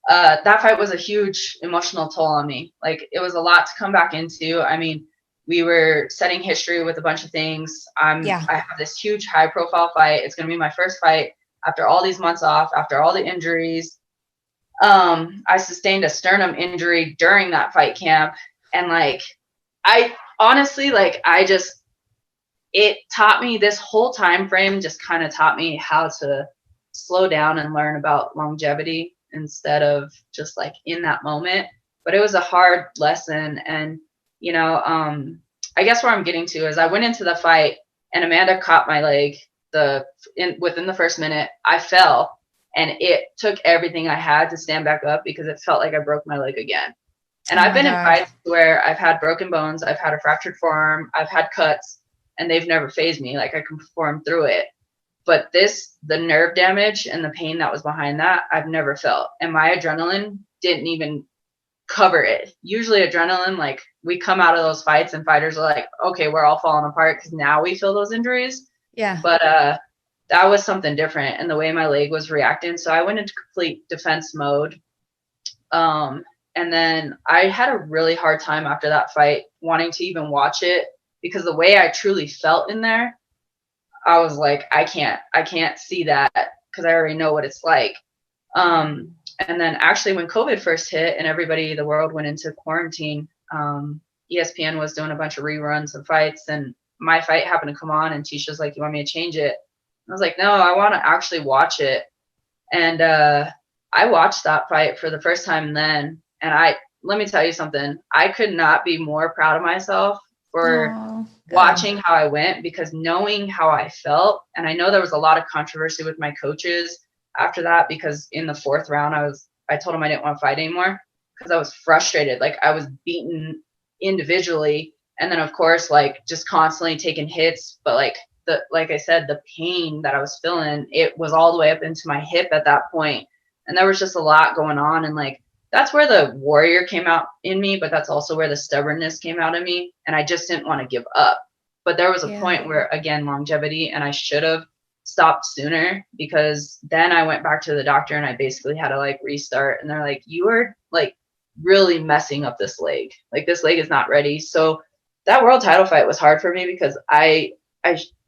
that fight was a huge emotional toll on me. Like, it was a lot to come back into. I mean, we were setting history with a bunch of things. I have this huge high profile fight. It's going to be my first fight after all these months off, after all the injuries. I sustained a sternum injury during that fight camp. And like, I honestly, like, it taught me, this whole time frame just kind of taught me how to slow down and learn about longevity instead of just like in that moment. But it was a hard lesson. And, you know, I guess where I'm getting to is I went into the fight and Amanda caught my leg within the first minute. I fell, and it took everything I had to stand back up, because it felt like I broke my leg again. And I've been in fights where I've had broken bones, I've had a fractured forearm, I've had cuts, and they've never fazed me. Like, I can perform through it. But the nerve damage and the pain that was behind that, I've never felt. And my adrenaline didn't even cover it. Usually adrenaline, like, we come out of those fights and fighters are like, okay, we're all falling apart because now we feel those injuries. Yeah. But that was something different, and the way my leg was reacting. So I went into complete defense mode. And then I had a really hard time after that fight wanting to even watch it, because the way I truly felt in there, I was like, I can't see that, because I already know what it's like. And then actually when COVID first hit and the world went into quarantine, ESPN was doing a bunch of reruns of fights, and my fight happened to come on, and Tecia's like, you want me to change it? I was like, no, I want to actually watch it. And I watched that fight for the first time then. And let me tell you something, I could not be more proud of myself for watching how I went, because knowing how I felt, and I know there was a lot of controversy with my coaches after that, because in the 4th round, I told them I didn't want to fight anymore, because I was frustrated. Like, I was beaten individually. And then of course, like, just constantly taking hits. But like I said, the pain that I was feeling, it was all the way up into my hip at that point. And there was just a lot going on. And like, that's where the warrior came out in me, but that's also where the stubbornness came out of me. And I just didn't want to give up. But there was a point where, again, longevity, and I should have stopped sooner, because then I went back to the doctor and I basically had to like restart. And they're like, you are like really messing up this leg. Like, this leg is not ready. So that world title fight was hard for me, because I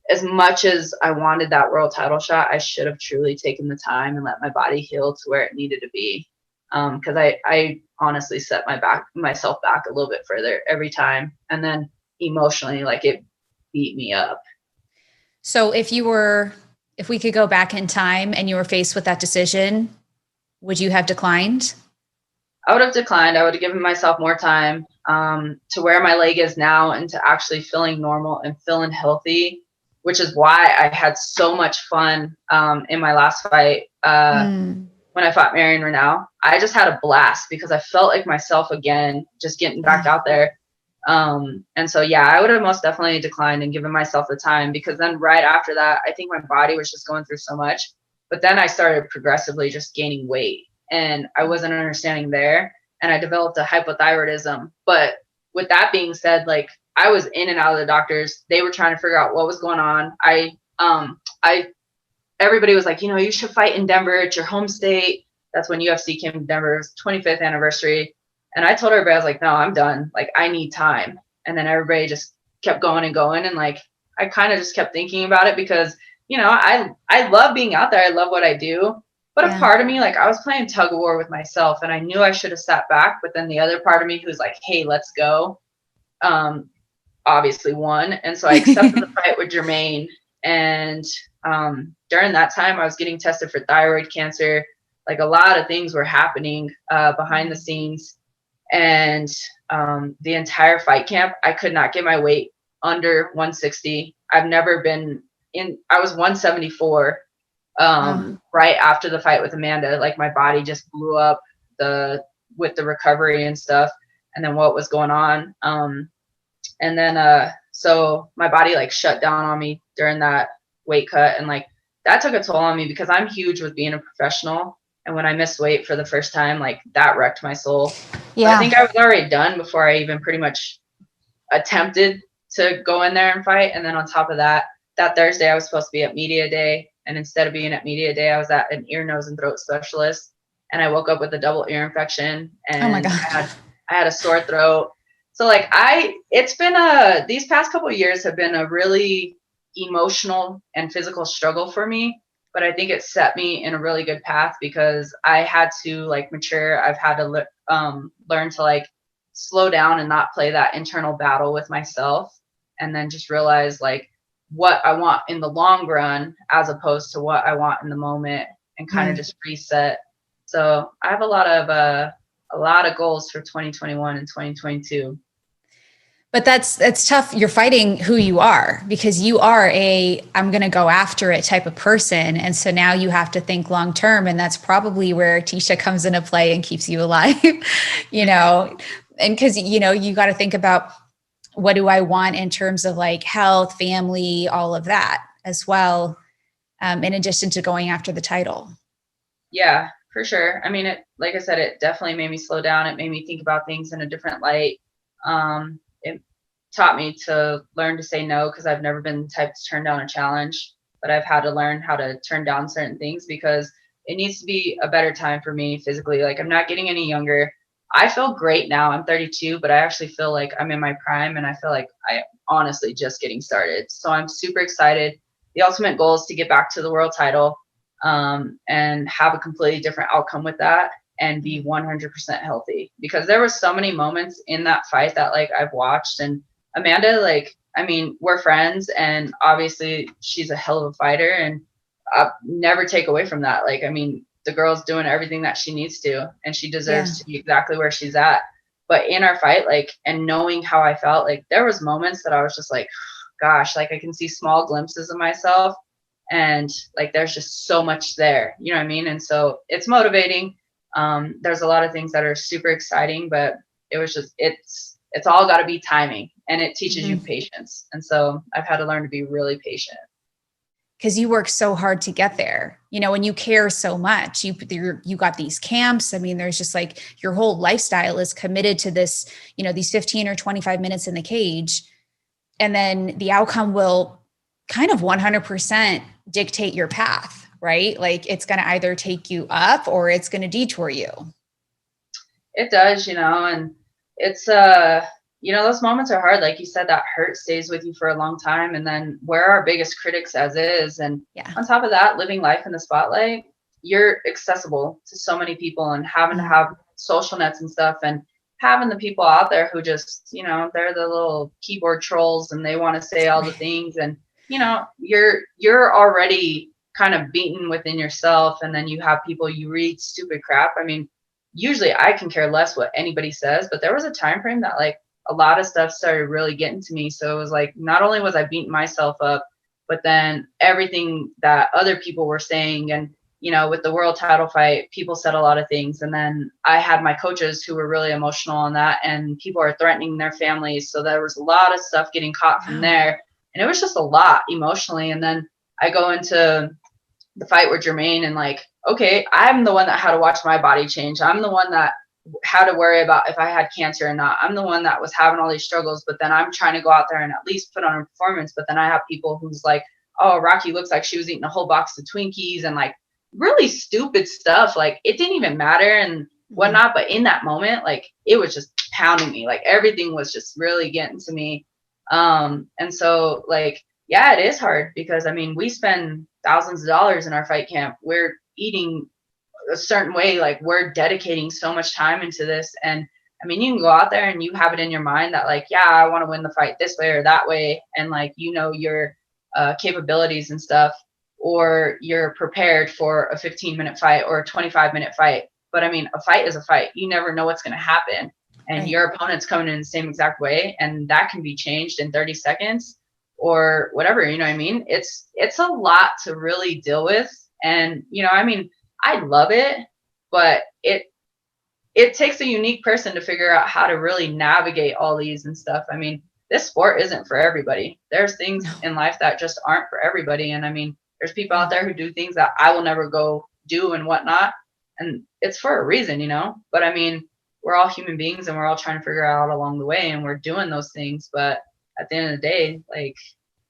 as much as I wanted that world title shot, I should have truly taken the time and let my body heal to where it needed to be. Because I honestly set myself back a little bit further every time. And then emotionally, like, it beat me up. So if we could go back in time and you were faced with that decision, would you have declined? I would have declined. I would have given myself more time to where my leg is now, and to actually feeling normal and feeling healthy. which is why I had so much fun in my last fight when I fought Marion Renaud. I just had a blast because I felt like myself again, just getting back out there. And so, yeah, I would have most definitely declined and given myself the time, because then right after that, I think my body was just going through so much. But then I started progressively just gaining weight, and I wasn't understanding there. And I developed a hypothyroidism. But with that being said, like, I was in and out of the doctors. They were trying to figure out what was going on. Everybody was like, you know, you should fight in Denver. It's your home state. That's when UFC came to Denver. It was 25th anniversary. And I told everybody, I was like, no, I'm done. Like, I need time. And then everybody just kept going and going. And like, I kind of just kept thinking about it because, you know, I love being out there. I love what I do. But a part of me, like, I was playing tug of war with myself, and I knew I should have sat back. But then the other part of me who was like, hey, let's go, obviously won. And so I accepted the fight with Jermaine. And during that time, I was getting tested for thyroid cancer. Like, a lot of things were happening behind the scenes. And the entire fight camp, I could not get my weight under 160. I've never been in, I was 174 right after the fight with Amanda. Like, my body just blew up with the recovery and stuff, and then what was going on. And then so my body like shut down on me during that weight cut, and like that took a toll on me because I'm huge with being a professional. And when I missed weight for the first time, like, that wrecked my soul. Yeah. But I think I was already done before I even pretty much attempted to go in there and fight. And then on top of that, that Thursday I was supposed to be at media day. And instead of being at media day, I was at an ear, nose, and throat specialist. And I woke up with a double ear infection, and oh my God. I had a sore throat. So like it's been these past couple of years have been a really emotional and physical struggle for me. But I think it set me in a really good path because I had to like mature. I've had to learn to like slow down and not play that internal battle with myself, and then just realize like what I want in the long run as opposed to what I want in the moment, and kind of just reset. So I have a lot of goals for 2021 and 2022. But that's tough. You're fighting who you are, because you are I'm going to go after it type of person. And so now you have to think long term. And that's probably where Tecia comes into play and keeps you alive, you know, and because, you know, you got to think about, what do I want in terms of like health, family, all of that as well, in addition to going after the title. Yeah, for sure. I mean, like I said, it definitely made me slow down. It made me think about things in a different light. It taught me to learn to say no, because I've never been the type to turn down a challenge, but I've had to learn how to turn down certain things because it needs to be a better time for me physically. Like, I'm not getting any younger. I feel great now. I'm 32, but I actually feel like I'm in my prime, and I feel like I honestly just getting started. So I'm super excited. The ultimate goal is to get back to the world title, and have a completely different outcome with that, and be 100% healthy, because there were so many moments in that fight that like I've watched. And Amanda, like, I mean, we're friends, and obviously she's a hell of a fighter, and I'll never take away from that. Like, I mean, the girl's doing everything that she needs to, and she deserves to be exactly where she's at. But in our fight, like, and knowing how I felt, like, there was moments that I was just like, gosh, like, I can see small glimpses of myself, and like, there's just so much there, you know what I mean? And so it's motivating. There's a lot of things that are super exciting, but it was just, it's all got to be timing, and it teaches you patience. And so I've had to learn to be really patient. Because you work so hard to get there, you know, and you care so much. You got these camps. I mean, there's just like your whole lifestyle is committed to this, you know, these 15 or 25 minutes in the cage. And then the outcome will kind of 100% dictate your path, right? Like, it's going to either take you up or it's going to detour you. It does, you know, and it's, you know, those moments are hard. Like you said, that hurt stays with you for a long time. And then we're our biggest critics as is. And on top of that, living life in the spotlight, you're accessible to so many people, and having to have social nets and stuff, and having the people out there who just, you know, they're the little keyboard trolls, and they want to say all the things. And, you know, you're already kind of beaten within yourself. And then you have people, you read stupid crap. I mean, usually I can care less what anybody says, but there was a time frame that like a lot of stuff started really getting to me. So it was like, not only was I beating myself up, But then everything that other people were saying, and, you know, with the world title fight, people said a lot of things. And then I had my coaches who were really emotional on that, and people are threatening their families. So there was a lot of stuff getting caught from there. And it was just a lot emotionally. And then I go into the fight with Jermaine and like, okay, I'm the one that had to watch my body change. I'm the one that had to worry about if I had cancer or not. I'm the one that was having all these struggles, but then I'm trying to go out there and at least put on a performance. But then I have people who's like, oh, Rocky looks like she was eating a whole box of Twinkies and like really stupid stuff. Like it didn't even matter and whatnot. But in that moment, like it was just pounding me. Like everything was just really getting to me. And so like, yeah, it is hard because I mean, we spend thousands of dollars in our fight camp. We're eating a certain way, like we're dedicating so much time into this. And I mean, you can go out there and you have it in your mind that like, yeah, I want to win the fight this way or that way. And like, you know, your capabilities and stuff, or you're prepared for a 15-minute fight or a 25-minute fight. But I mean, a fight is a fight. You never know what's going to happen. And right. Your opponent's coming in the same exact way. And that can be changed in 30 seconds or whatever, you know what I mean? It's a lot to really deal with. And, you know, I mean, I love it, but it takes a unique person to figure out how to really navigate all these and stuff. I mean, this sport isn't for everybody. There's things in life that just aren't for everybody. And I mean, there's people out there who do things that I will never go do and whatnot. And it's for a reason, you know, but I mean, we're all human beings and we're all trying to figure out along the way and we're doing those things. But at the end of the day, like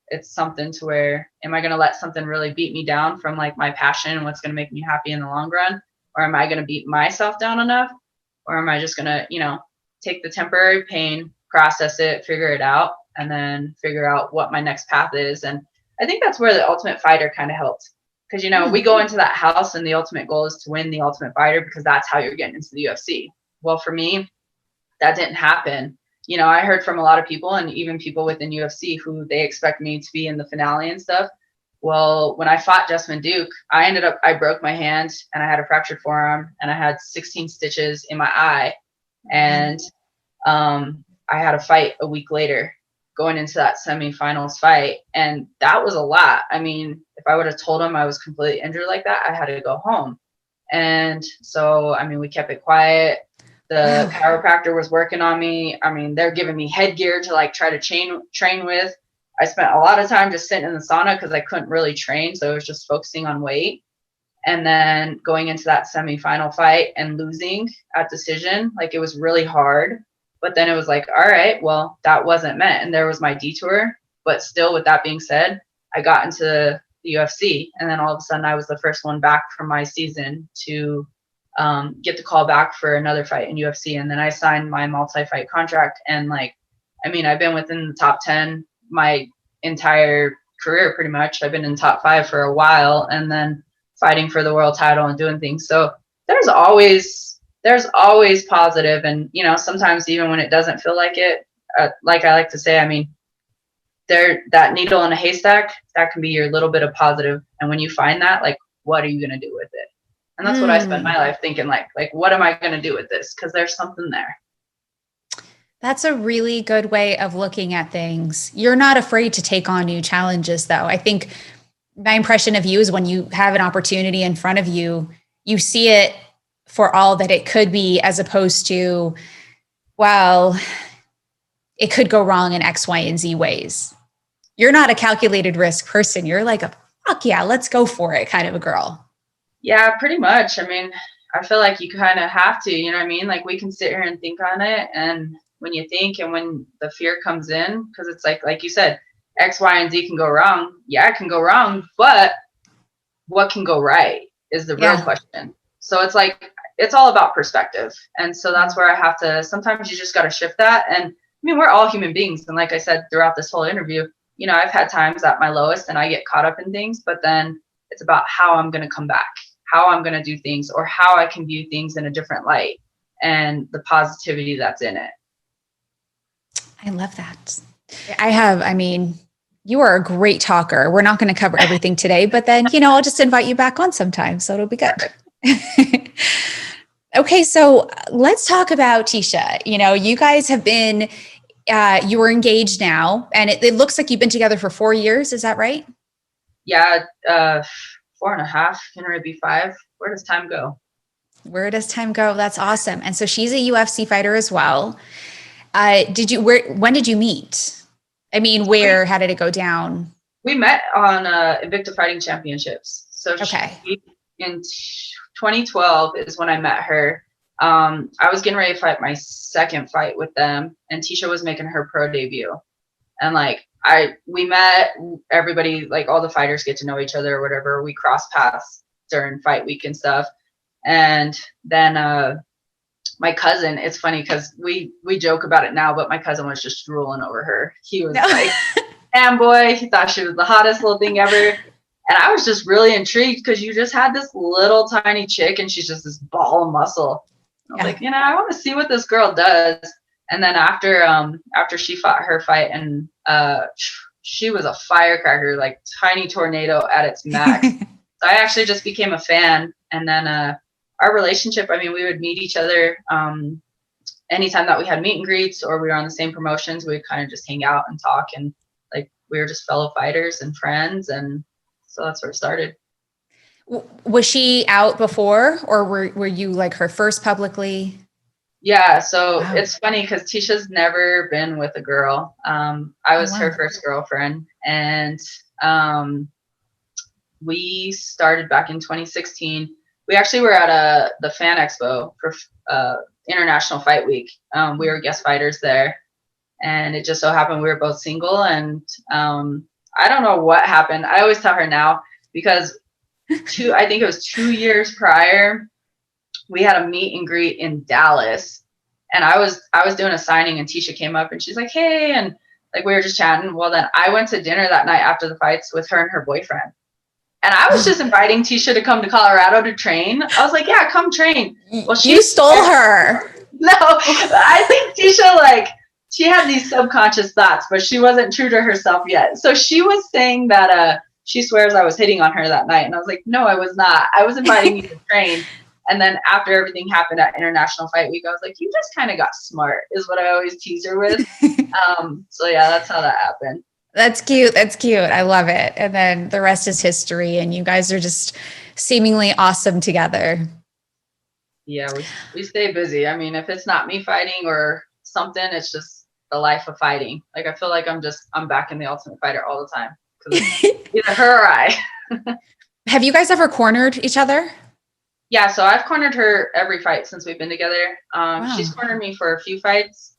it's something to where, am I going to let something really beat me down from like my passion and what's going to make me happy in the long run? Or am I going to beat myself down enough? Or am I just going to, you know, take the temporary pain, process it, figure it out, and then figure out what my next path is. And I think that's where the Ultimate Fighter kind of helped. Because, you know, we go into that house and the ultimate goal is to win the Ultimate Fighter because that's how you're getting into the UFC. Well, for me, that didn't happen. You know, I heard from a lot of people and even people within UFC who they expect me to be in the finale and stuff. Well, when I fought Jessamine Duke, I broke my hand and I had a fractured forearm and I had 16 stitches in my eye. And I had a fight a week later going into that semifinals fight. And that was a lot. I mean, if I would have told him I was completely injured like that, I had to go home. And so, I mean, we kept it quiet. The chiropractor was working on me. I mean, they're giving me headgear to like try to train with. I spent a lot of time just sitting in the sauna because I couldn't really train. So I was just focusing on weight. And then going into that semifinal fight and losing at decision, like it was really hard. But then it was like, all right, well, that wasn't meant. And there was my detour. But still, with that being said, I got into the UFC. And then all of a sudden I was the first one back from my season to get the call back for another fight in UFC. And then I signed my multi-fight contract. And like, I mean, I've been within the top 10 my entire career, pretty much. I've been in top 5 for a while and then fighting for the world title and doing things. So there's always positive. And, you know, sometimes even when it doesn't feel like it, like I like to say, I mean, that needle in a haystack, that can be your little bit of positive. And when you find that, like, what are you going to do with it? And that's what I spent my life thinking, like, what am I going to do with this? Because there's something there. That's a really good way of looking at things. You're not afraid to take on new challenges, though. I think my impression of you is when you have an opportunity in front of you, you see it for all that it could be, as opposed to, well, it could go wrong in X, Y, and Z ways. You're not a calculated risk person. You're like a, fuck yeah, let's go for it kind of a girl. Yeah, pretty much. I mean, I feel like you kind of have to, you know what I mean? Like we can sit here and think on it. And when you think and when the fear comes in, because it's like you said, X, Y, and Z can go wrong. Yeah, it can go wrong, but what can go right is the real question. So it's like, it's all about perspective. And so that's where I have to, sometimes you just got to shift that. And I mean, we're all human beings. And like I said, throughout this whole interview, you know, I've had times at my lowest and I get caught up in things, but then it's about how I'm going to come back, how I'm going to do things, or how I can view things in a different light and the positivity that's in it. I love that. I mean, you are a great talker. We're not going to cover everything today, but then, you know, I'll just invite you back on sometime. So it'll be good. Okay. So let's talk about Tecia. You know, you guys have been, you were engaged now, and it looks like you've been together for 4 years. Is that right? Yeah, 4.5. Can it be 5? Where does time go? Where does time go? That's awesome. And so she's a UFC fighter as well. When did you meet? I mean, how did it go down? We met on Invicta Fighting Championships. So Okay. In 2012 is when I met her. I was getting ready to fight my second fight with them, and Tecia was making her pro debut. And like we met, everybody, like all the fighters get to know each other or whatever. We cross paths during fight week and stuff. And then my cousin, it's funny because we joke about it now, but my cousin was just drooling over her. He was like, damn boy, he thought she was the hottest little thing ever. And I was just really intrigued because you just had this little tiny chick and she's just this ball of muscle. I was like, I want to see what this girl does. And then after she fought her fight, and she was a firecracker, like tiny tornado at its max. So I actually just became a fan. And then our relationship, I mean, we would meet each other anytime that we had meet and greets or we were on the same promotions. We would kind of just hang out and talk, and like we were just fellow fighters and friends. And so that's where it started. Was she out before, or were you like her first publicly? Yeah, so It's funny because Tecia's never been with a girl. I was her first girlfriend, and we started back in 2016. We actually were at the Fan Expo for International Fight Week. We were guest fighters there, and it just so happened we were both single. And I don't know what happened. I always tell her now because I think it was 2 years prior, we had a meet and greet in Dallas, and I was doing a signing, and Tecia came up and she's like, hey, and like we were just chatting. Well, then I went to dinner that night after the fights with her and her boyfriend. And I was just inviting Tecia to come to Colorado to train. I was like, yeah, come train. Well, you stole her. No, I think Tecia, she had these subconscious thoughts, but she wasn't true to herself yet. So she was saying that she swears I was hitting on her that night. And I was like, no, I was not. I was inviting you to train. And then after everything happened at International Fight Week, I was like, you just kind of got smart, is what I always tease her with. So yeah, that's how that happened. That's cute. That's cute. I love it. And then the rest is history, and you guys are just seemingly awesome together. Yeah, we stay busy. I mean, if it's not me fighting or something, it's just the life of fighting. Like, I feel like I'm back in the Ultimate Fighter all the time. Either her or I. Have you guys ever cornered each other? Yeah, so I've cornered her every fight since we've been together. Wow. She's cornered me for a few fights.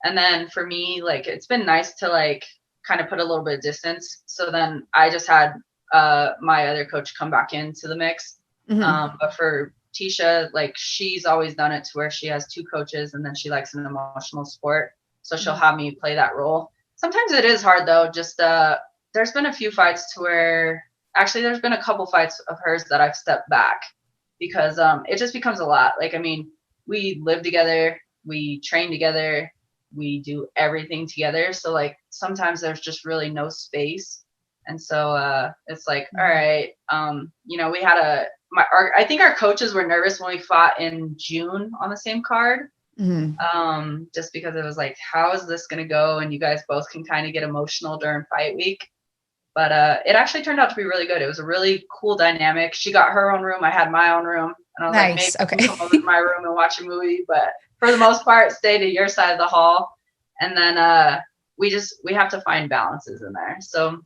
And then for me, it's been nice to kind of put a little bit of distance. So then I just had my other coach come back into the mix. Mm-hmm. But for Tecia, she's always done it to where she has 2 coaches, and then she likes an emotional sport. So she'll have me play that role. Sometimes it is hard though. Just there's been a few fights to where actually there's been a couple fights of hers that I've stepped back because it just becomes a lot. We live together, we train together, we do everything together. So sometimes there's just really no space. And so it's all right. We had I think our coaches were nervous when we fought in June on the same card. Mm-hmm. Just because it was how is this going to go? And you guys both can kind of get emotional during fight week. But it actually turned out to be really good. It was a really cool dynamic. She got her own room. I had my own room. And I was nice. Maybe come over to my room and watch a movie. But for the most part, stay to your side of the hall. And then we have to find balances in there. So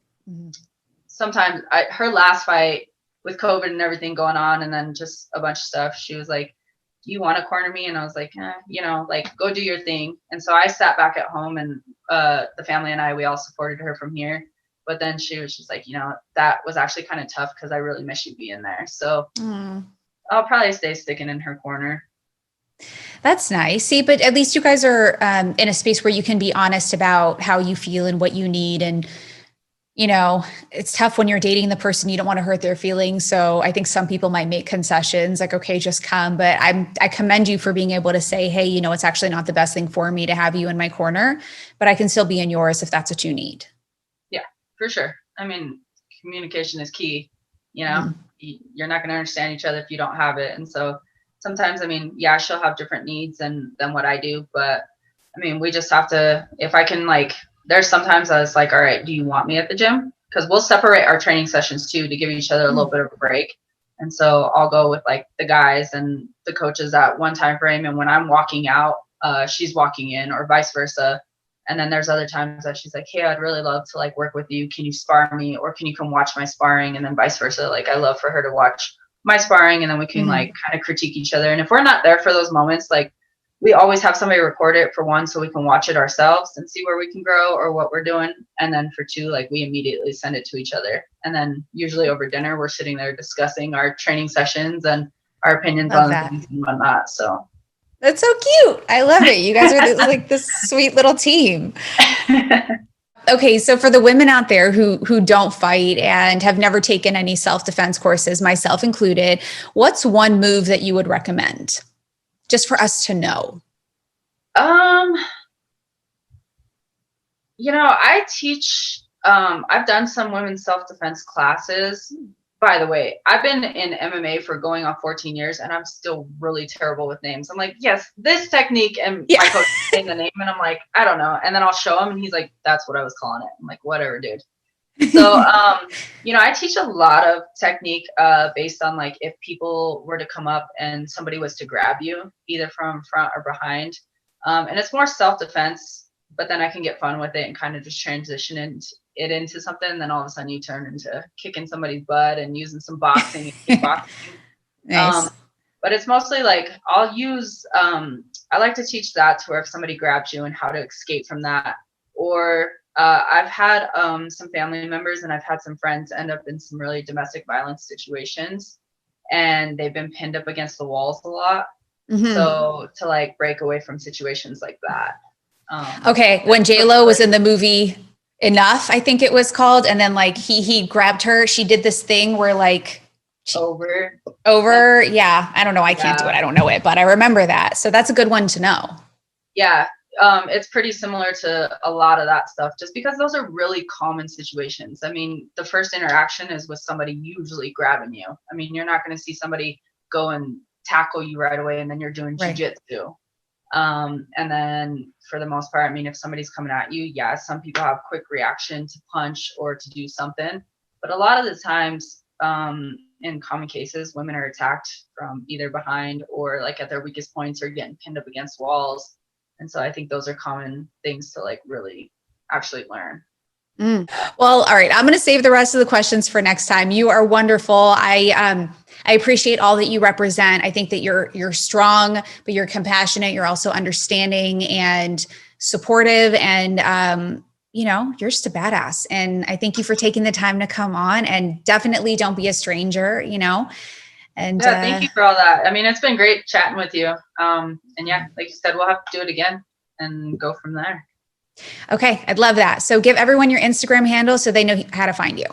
sometimes her last fight with COVID and everything going on, and then just a bunch of stuff, she was like, do you want to corner me? And I was like, go do your thing. And so I sat back at home, and the family and I, we all supported her from here. But then she was just like, that was actually kind of tough because I really miss you being there. So I'll probably stay sticking in her corner. That's nice. See, but at least you guys are in a space where you can be honest about how you feel and what you need. And, it's tough when you're dating the person, you don't want to hurt their feelings. So I think some people might make concessions okay, just come. But I commend you for being able to say, hey, it's actually not the best thing for me to have you in my corner, but I can still be in yours if that's what you need. Yeah, for sure. I mean, communication is key. You're not going to understand each other if you don't have it. And so sometimes, she'll have different needs than what I do, but we just have to, if I can there's sometimes I was all right, do you want me at the gym? because we'll separate our training sessions too to give each other a little bit of a break. And so I'll go with like the guys and the coaches at one time frame. And when I'm walking out, she's walking in, or vice versa. And then there's other times that she's like, hey, I'd really love to like work with you. Can you spar me? Or can you come watch my sparring? And then vice versa. Like I love for her to watch my sparring, and then we can like kind of critique each other. And if we're not there for those moments, like we always have somebody record it for one, so we can watch it ourselves and see where we can grow or what we're doing. And then for two, like we immediately send it to each other. And then usually over dinner, we're sitting there discussing our training sessions and our opinions on things and whatnot. So that's so cute. I love it. You guys are like this sweet little team. Okay, so for the women out there who don't fight and have never taken any self-defense courses, myself included, what's one move that you would recommend just for us to know? I teach, I've done some women's self-defense classes. By the way, I've been in MMA for going on 14 years and I'm still really terrible with names. I'm like, yes, this technique, and my coach is saying the name and I'm like, I don't know. And then I'll show him and he's like, that's what I was calling it. I'm like, whatever, dude. So, I teach a lot of technique based on like if people were to come up and somebody was to grab you either from front or behind. And it's more self-defense, but then I can get fun with it and kind of just transition it into something. And then all of a sudden you turn into kicking somebody's butt and using some boxing and kickboxing. Nice. But it's mostly like I'll use, I like to teach that to where if somebody grabs you and how to escape from that. Or I've had some family members and I've had some friends end up in some really domestic violence situations and they've been pinned up against the walls a lot. So to like break away from situations like that. Okay. When J-Lo was in the movie Enough, I think it was called. And then like he grabbed her, she did this thing where like over. Yeah. I don't know. I can't do it. I don't know it, but I remember that. So that's a good one to know. Yeah. It's pretty similar to a lot of that stuff, just because those are really common situations. I mean, the first interaction is with somebody usually grabbing you. I mean, you're not going to see somebody go and tackle you right away and then you're doing jujitsu. And then for the most part, I mean, if somebody's coming at you, some people have quick reaction to punch or to do something. But a lot of the times, in common cases, women are attacked from either behind or like at their weakest points or getting pinned up against walls. And so I think those are common things to like really actually learn. Well, all right. I'm going to save the rest of the questions for next time. You are wonderful. I appreciate all that you represent. I think that you're strong, but you're compassionate. You're also understanding and supportive. And, you're just a badass. And I thank you for taking the time to come on, and definitely don't be a stranger, And thank you for all that. I mean, it's been great chatting with you. And like you said, we'll have to do it again and go from there. Okay. I'd love that. So give everyone your Instagram handle so they know how to find you.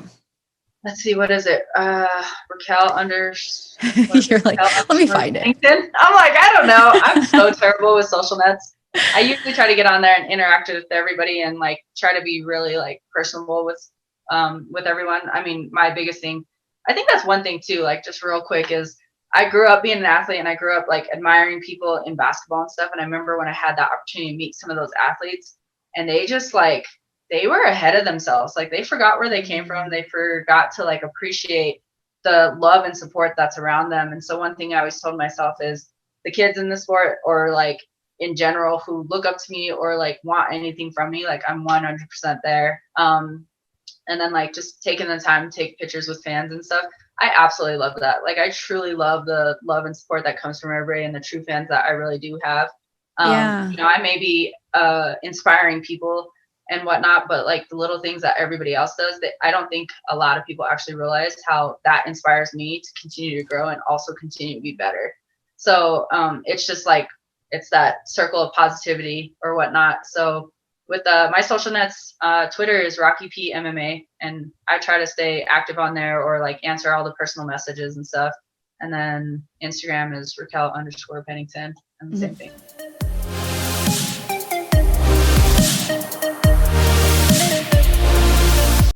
Let's see. What is it? Raquel You're like, let me find it. I'm like, I don't know. I'm so terrible with social nets. I usually try to get on there and interact with everybody and like try to be really like personable with everyone. I mean, my biggest thing, I think that's one thing too, like just real quick, is I grew up being an athlete and I grew up like admiring people in basketball and stuff. And I remember when I had that opportunity to meet some of those athletes, and they just like, they were ahead of themselves. Like they forgot where they came from. They forgot to like appreciate the love and support that's around them. And so one thing I always told myself is the kids in the sport, or like in general, who look up to me or like want anything from me, like I'm 100% there. And then like just taking the time to take pictures with fans and stuff. I absolutely love that. Like I truly love the love and support that comes from everybody and the true fans that I really do have. I may be inspiring people and whatnot, but like the little things that everybody else does, that I don't think a lot of people actually realize how that inspires me to continue to grow and also continue to be better. So it's just like, it's that circle of positivity or whatnot. So with my social nets, Twitter is Rocky P MMA, and I try to stay active on there or like answer all the personal messages and stuff. And then Instagram is Raquel _Pennington, and the same thing.